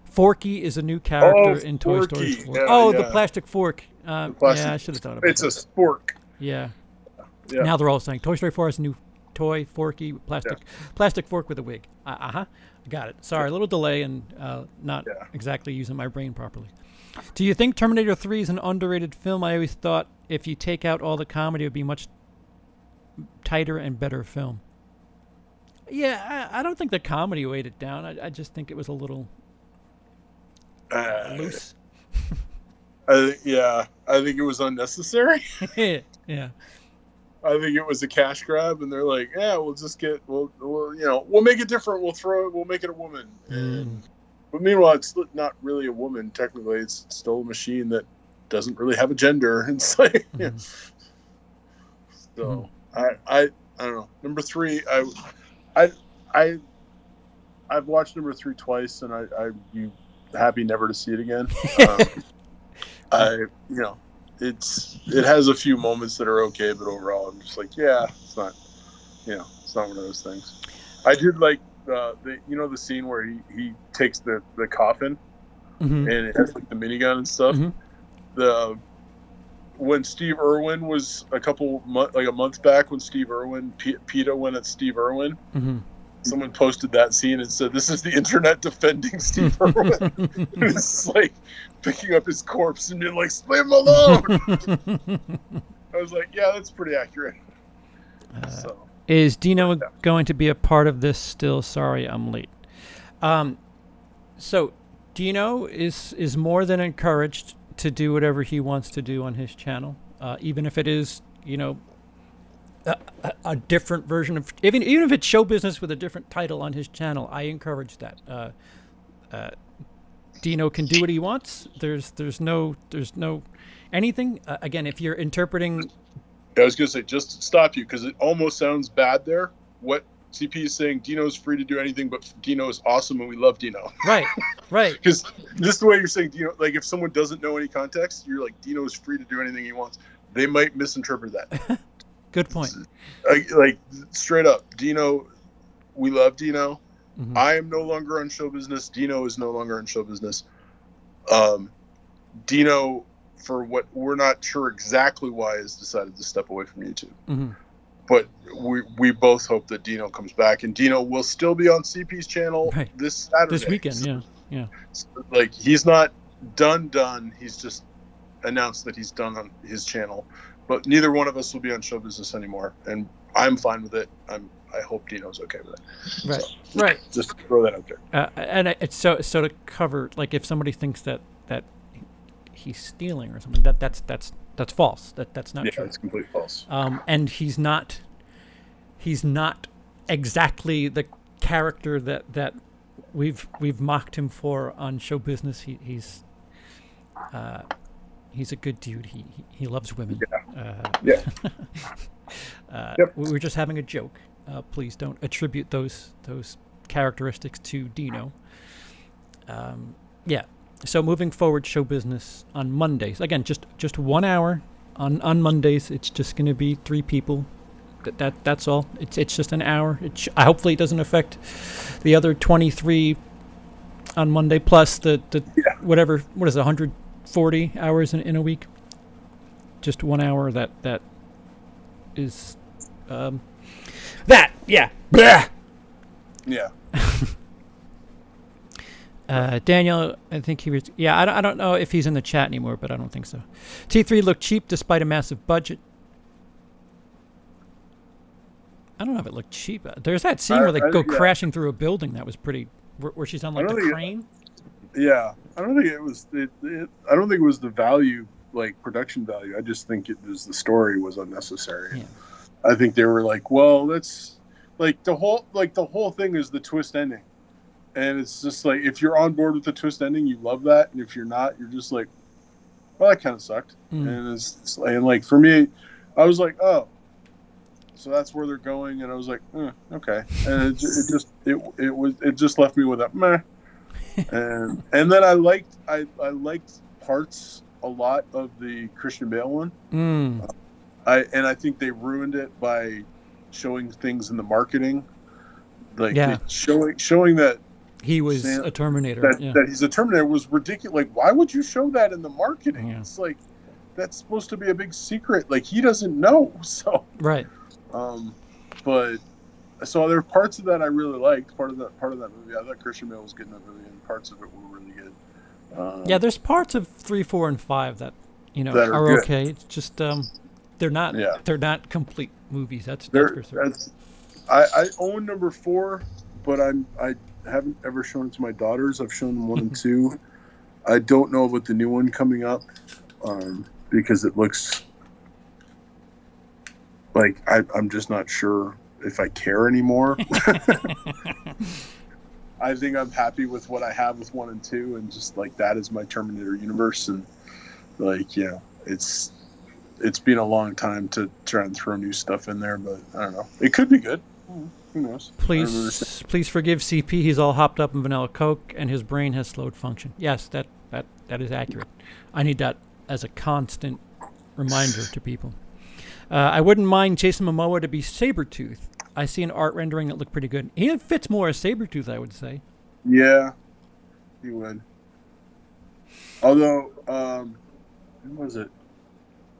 Forky is a new character in Toy Story 4. Yeah, the plastic fork. Yeah, I should have thought about that. It's a spork. Yeah. Now they're all saying Toy Story 4 is a new toy, Forky, plastic fork with a wig. Got it. Sorry, a little delay and not exactly using my brain properly. Do you think Terminator 3 is an underrated film? I always thought if you take out all the comedy, it would be much tighter and better film. Yeah, I don't think the comedy weighed it down. I just think it was a little loose. I think it was unnecessary. Yeah. I think it was a cash grab, and they're like, "Yeah, we'll make it different. We'll make it a woman." But meanwhile, it's not really a woman. Technically, it's still a machine that doesn't really have a gender. It's like, so I don't know. Number 3, I've watched number 3 twice, and I'd be happy never to see it again. It has a few moments that are okay, but overall, I'm just like, it's not one of those things. I did like the scene where he takes the coffin and it has like the minigun and stuff. When Steve Irwin was a month back, when Steve Irwin PETA went at Steve Irwin. Someone posted that scene and said, "This is the internet defending Steve Irwin." It's like picking up his corpse and being like, "Leave him alone." I was like, "Yeah, that's pretty accurate." Is Dino going to be a part of this still? Sorry, I'm late. So Dino is more than encouraged to do whatever he wants to do on his channel, even if it is, a different version of, even if it's show business with a different title on his channel. I encourage that. Dino can do what he wants. There's no anything. Again, if you're interpreting, I was gonna say, just to stop you, because it almost sounds bad there. What CP is saying, Dino's free to do anything, but Dino is awesome, and we love Dino. Right. Because this is the way you're saying Dino. Like, if someone doesn't know any context, you're like, Dino is free to do anything he wants. They might misinterpret that. Good point. Like straight up, Dino, we love Dino. I am no longer on show business. Dino is no longer on show business. Dino, for what we're not sure exactly why, has decided to step away from YouTube. But we both hope that Dino comes back, and Dino will still be on CP's channel this Saturday. This weekend, yeah. So, like, he's not done. He's just announced that he's done on his channel, but neither one of us will be on show business anymore, and I'm fine with it. I hope Dino's okay with it. Right, so, right. Just throw that out there. And it's so to cover, like, if somebody thinks that he's stealing or something, that's false. That's not true. Yeah, it's completely false. And he's not exactly the character that we've mocked him for on show business. He's a good dude. He loves women. Yeah. Yep. We were just having a joke. Please don't attribute those characteristics to Dino. Yeah. So moving forward, show business on Mondays. Again, just 1 hour on Mondays. It's just going to be 3 people. That's all. It's just an hour. Hopefully it doesn't affect the other 23 on Monday, plus the whatever. What is it, 140 hours in a week? Just 1 hour. That is that. Yeah. Blah. Yeah. Daniel, I think he was. Yeah, I don't know if he's in the chat anymore, but I don't think so. T3 looked cheap despite a massive budget. I don't know if it looked cheap. There's that scene where they go crashing through a building that was pretty, where she's on like the crane. I don't think it was. I don't think it was the value, like production value. I just think it was the story was unnecessary. Yeah. I think they were like, well, that's like the whole thing is the twist ending, and it's just like if you're on board with the twist ending, you love that, and if you're not, you're just like, well, that kind of sucked. And it's like for me, I was like, oh. So that's where they're going, and I was like, okay. And it just left me with a meh. and then I liked parts a lot of the Christian Bale one. I think they ruined it by showing things in the marketing, like showing that he was a Terminator. That he's a Terminator was ridiculous. Like, why would you show that in the marketing? Yeah. It's like that's supposed to be a big secret. Like he doesn't know. So right. But so there are parts of that I really liked. Part of that movie, I thought Christian Bale was good in that movie, and parts of it were really good. There's parts of 3, 4, and 5 that that are okay. It's just they're not complete movies. That's for certain. I own number 4, but I haven't ever shown it to my daughters. I've shown them 1 and 2. I don't know about the new one coming up because it looks. Like, I'm just not sure if I care anymore. I think I'm happy with what I have with 1 and 2, and just like that is my Terminator universe. And like, it's been a long time to try and throw new stuff in there, but I don't know. It could be good. Who knows? Please forgive CP. He's all hopped up in vanilla Coke, and his brain has slowed function. Yes, that is accurate. I need that as a constant reminder to people. I wouldn't mind Jason Momoa to be Sabretooth. I see an art rendering that looked pretty good. He fits more as Sabretooth, I would say. Yeah, he would. Although, when was it?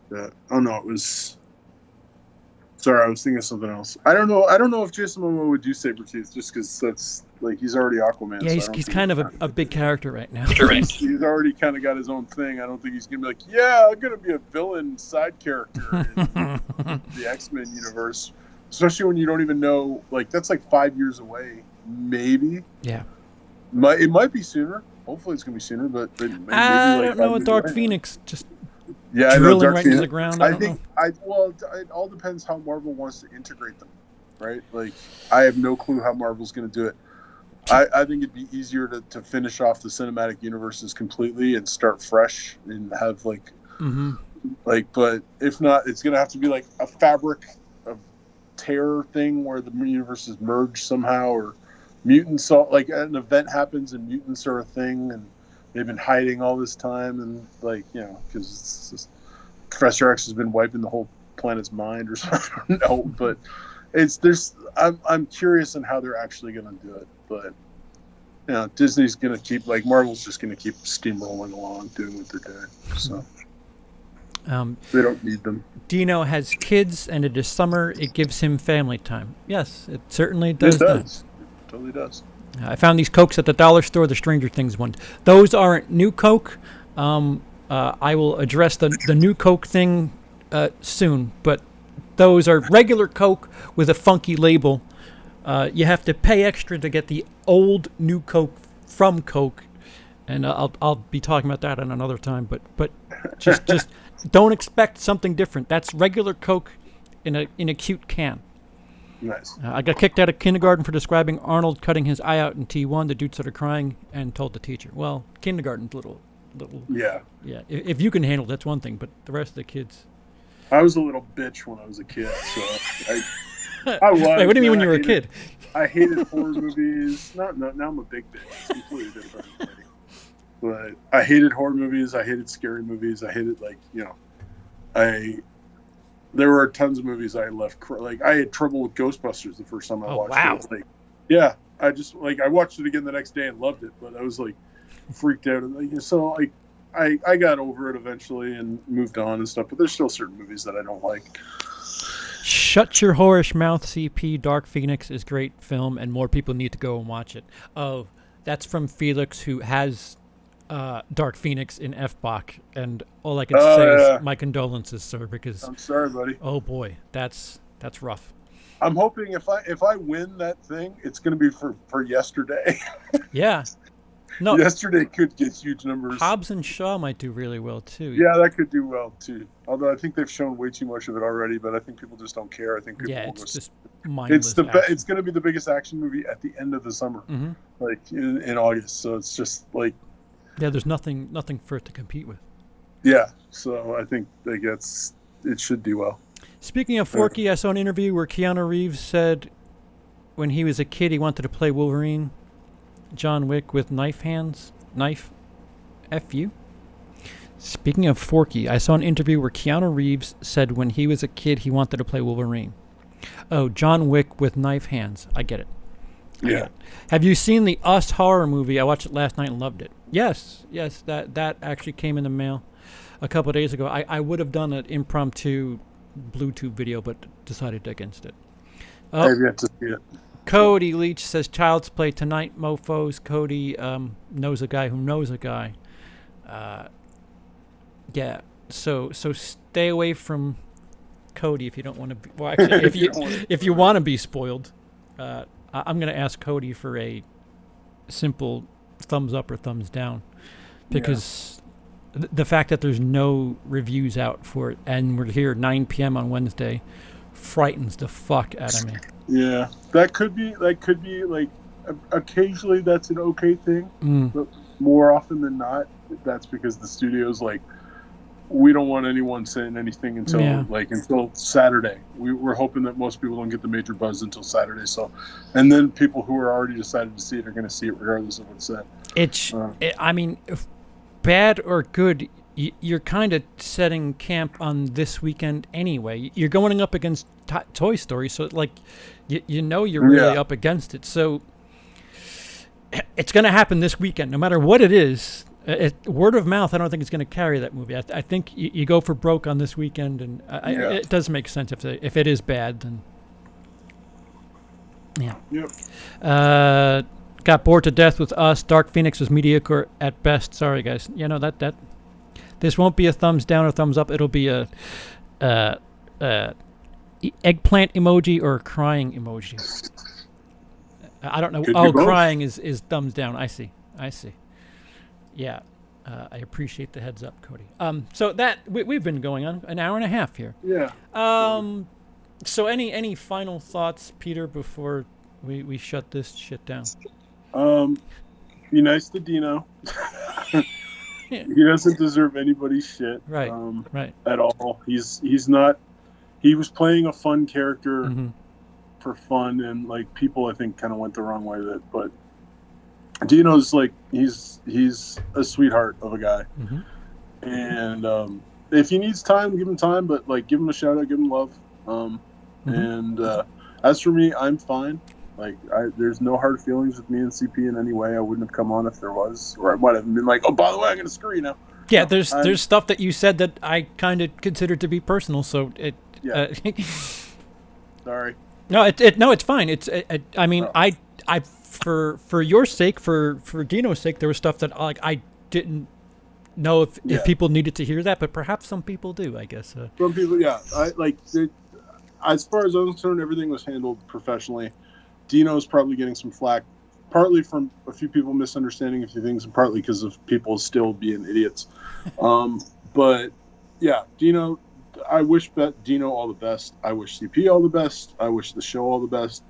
It was... Sorry, I was thinking of something else. I don't know if Jason Momoa would do Sabretooth just because that's... Like, he's already Aquaman. Yeah, he's kind of a big character right now. He's already kind of got his own thing. I don't think he's going to be like, yeah, I'm going to be a villain side character in the X-Men universe. Especially when you don't even know, like, that's like 5 years away, maybe. Yeah. It might be sooner. Hopefully it's going to be sooner, but maybe I don't know. Dark Phoenix just drilling right into the ground. I think it all depends how Marvel wants to integrate them, right? Like, I have no clue how Marvel's going to do it. I think it'd be easier to finish off the cinematic universes completely and start fresh and have like, but if not, it's gonna have to be like a fabric of terror thing where the universes merge somehow, or mutants. Like an event happens and mutants are a thing, and they've been hiding all this time, and like because it's just, Professor X has been wiping the whole planet's mind or something. I don't know, but I'm curious on how they're actually gonna do it. But Disney's gonna keep Marvel's just gonna keep steamrolling along, doing what they're doing. So they don't need them. Dino has kids, and it is summer. It gives him family time. Yes, it certainly does. It does. Totally does. I found these Cokes at the dollar store, the Stranger Things ones. Those aren't new Coke. I will address the new Coke thing soon, but those are regular Coke with a funky label. You have to pay extra to get the old new Coke from Coke, and I'll be talking about that at another time. But just don't expect something different. That's regular Coke in a cute can. Nice. I got kicked out of kindergarten for describing Arnold cutting his eye out in T1. The dude started crying and told the teacher. Well, kindergarten's little. Yeah. Yeah. If you can handle it, that's one thing, but the rest of the kids. I was a little bitch when I was a kid, so I was. Wait, what do you mean when you were a kid? I hated horror movies. Now I'm a big bitch. It's completely different. But I hated horror movies. I hated scary movies. I hated there were tons of movies I left. I had trouble with Ghostbusters the first time I watched it. Wow. Yeah, I watched it again the next day and loved it, but I was freaked out. So I got over it eventually and moved on and stuff. But there's still certain movies that I don't like. Shut your whorish mouth, CP. Dark Phoenix is great film, and more people need to go and watch it. Oh, that's from Felix, who has Dark Phoenix in FBOC, and all I can say is my condolences, sir, because I'm sorry, buddy. Oh boy, that's rough. I'm hoping if I win that thing, it's going to be for yesterday. Yeah. No. Yesterday could get huge numbers. Hobbs and Shaw might do really well too. Yeah, that could do well too. Although I think they've shown way too much of it already, but I think people just don't care. I think people will just mindless. It's going to be the biggest action movie at the end of the summer, in August. So it's just there's nothing for it to compete with. Yeah, so I think it should do well. Speaking of Forky, I saw an interview where Keanu Reeves said when he was a kid he wanted to play Wolverine, John Wick with knife hands. Knife F-U. Speaking of Forky, I saw an interview where Keanu Reeves said when he was a kid he wanted to play Wolverine. Oh, John Wick with knife hands. I get it. Yeah. Have you seen the Us horror movie? I watched it last night and loved it. Yes, that actually came in the mail a couple of days ago. I would have done an impromptu Bluetooth video, but decided against it. I've yet to see it. Cody Leach says Child's Play tonight, mofos. Cody knows a guy who knows a guy. Yeah, so stay away from Cody if you don't want to be. Well, actually, if you want to be spoiled, I'm going to ask Cody for a simple thumbs up or thumbs down, because the fact that there's no reviews out for it and we're here 9 p.m. on Wednesday frightens the fuck out of me. Yeah, that could be occasionally that's an okay thing, but more often than not, that's because the studio's we don't want anyone saying anything until Saturday. We're hoping that most people don't get the major buzz until Saturday. So, and then people who are already decided to see it are going to see it regardless of what's said. I mean, if bad or good, you're kind of setting camp on this weekend anyway. You're going up against Toy Story, so you're really up against it. So it's going to happen this weekend, no matter what it is. Word of mouth, I don't think it's going to carry that movie. I think you go for broke on this weekend, and it does make sense if it is bad. Then got bored to death with Us. Dark Phoenix was mediocre at best. Sorry, guys. That this won't be a thumbs down or thumbs up. It'll be a eggplant emoji or a crying emoji. I don't know. Crying is thumbs down. I see. Yeah, I appreciate the heads up, Cody. So that we've been going on an hour and a half here. Yeah. So any final thoughts, Peter, before we shut this shit down? Be nice to Dino. He doesn't deserve anybody's shit. Right. Right. At all. He's not. He was playing a fun character for fun, and people I think kind of went the wrong way with it, but. Dino's he's a sweetheart of a guy, and if he needs time, give him time. But give him a shout out, give him love. And as for me, I'm fine. There's no hard feelings with me and CP in any way. I wouldn't have come on if there was, or I might have been oh, by the way, I'm gonna screw you now. Yeah, there's stuff that you said that I kind of considered to be personal. So it. Yeah. Sorry. No, it's fine. I for your sake, for Dino's sake, there was stuff that like I didn't know if people needed to hear that, but perhaps some people do. I guess some people, yeah. I like it, as far as I'm concerned, everything was handled professionally. Dino's probably getting some flack, partly from a few people misunderstanding a few things, and partly because of people still being idiots. But yeah, Dino. I wish Dino all the best. I wish CP all the best. I wish the show all the best.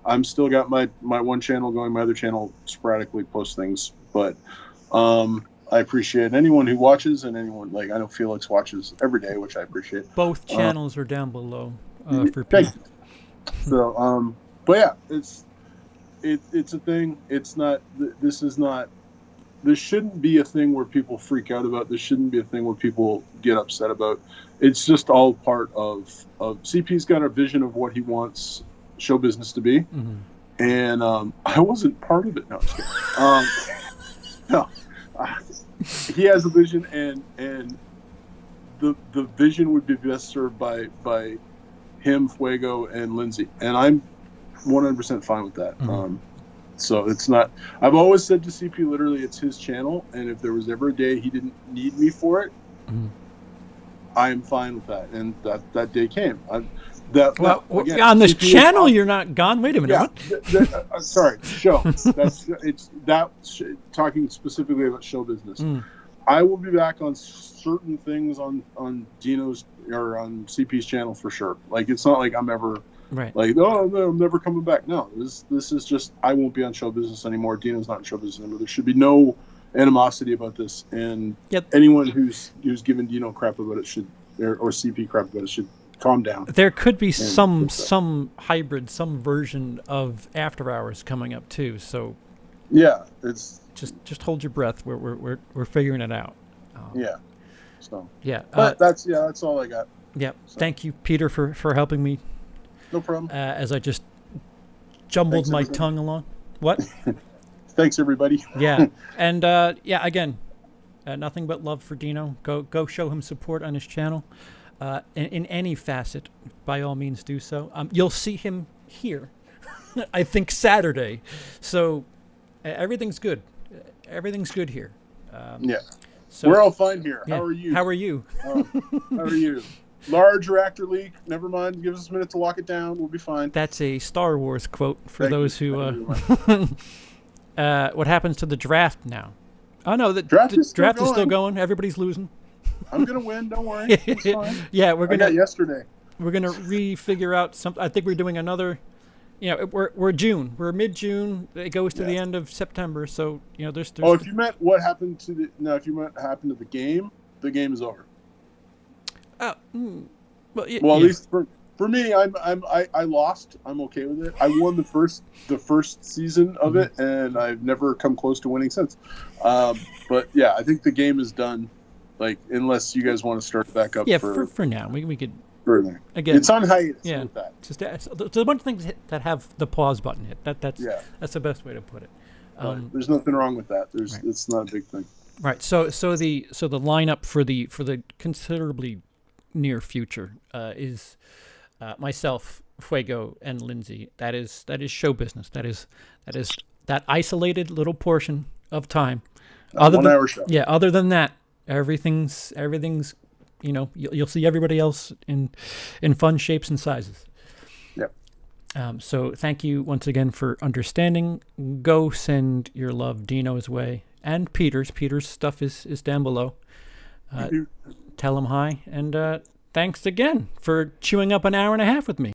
I'm still got my one channel going. My other channel sporadically posts things, but I appreciate anyone who watches and anyone, like I know Felix watches every day, which I appreciate. Both channels are down below for people. people. So, but yeah, it's a thing. It's not. This shouldn't be a thing where people freak out about. This shouldn't be a thing where people get upset about. It's just all part of CP's got a vision of what he wants show business to be, and I wasn't part of it. No, no, he has a vision, and the vision would be best served by him, Fuego, and Lindsey, and I'm 100% fine with that. So it's not. I've always said to CP, literally, it's his channel, and if there was ever a day he didn't need me for it, I am fine with that. And that day came. On this channel, you're not gone. Wait a minute. Yeah, sorry, show. Talking specifically about show business. I will be back on certain things on Dino's or on CP's channel for sure. Like it's not like I'm ever. Right. Like, oh, no, I'm never coming back. No, this is just, I won't be on show business anymore. Dino's not in show business anymore. There should be no animosity about this. And anyone who's giving Dino crap about it should, or CP crap about it, should calm down. There could be some hybrid, some version of After Hours coming up too. So yeah, it's just hold your breath. We're figuring it out. Yeah. So yeah, but that's all I got. Yeah. So. Thank you, Peter, for helping me. No problem. As I just jumbled my tongue along. What? Thanks, everybody. Yeah. And, again, nothing but love for Dino. Go show him support on his channel. In any facet, by all means do so. You'll see him here, I think, Saturday. So everything's good. Everything's good here. Yeah. So, we're all fine here. Yeah. How are you? How are you? How are you? Large reactor leak. Never mind. Give us a minute to lock it down. We'll be fine. That's a Star Wars quote for those who. What happens to the draft now? Oh no, the draft is still going. Everybody's losing. I'm gonna win. Don't worry. It's fine. Yeah, we're gonna. I got yesterday. We're gonna refigure out something. I think we're doing another. We're June. We're mid-June. It goes to the end of September. So there's. Oh, if you meant what happened to if you meant what happened to the game is over. Oh, well, at least for me, I lost. I'm okay with it. I won the first season of it, and I've never come close to winning since. But yeah, I think the game is done. Like unless you guys want to start back up. Yeah, for now, we could. Further. Again, it's on hiatus. Yeah, with that. There's a bunch of things that have the pause button hit. That's the best way to put it. There's nothing wrong with that. Right. It's not a big thing. Right. So the lineup for the considerably near future is myself, Fuego, and Lindsey. That is show business. That is that isolated little portion of time. One hour show. Yeah. Other than that, everything's. You'll see everybody else in fun shapes and sizes. Yep. So thank you once again for understanding. Go send your love Dino's way and Peter's. Peter's stuff is down below. Tell him hi, and thanks again for chewing up an hour and a half with me.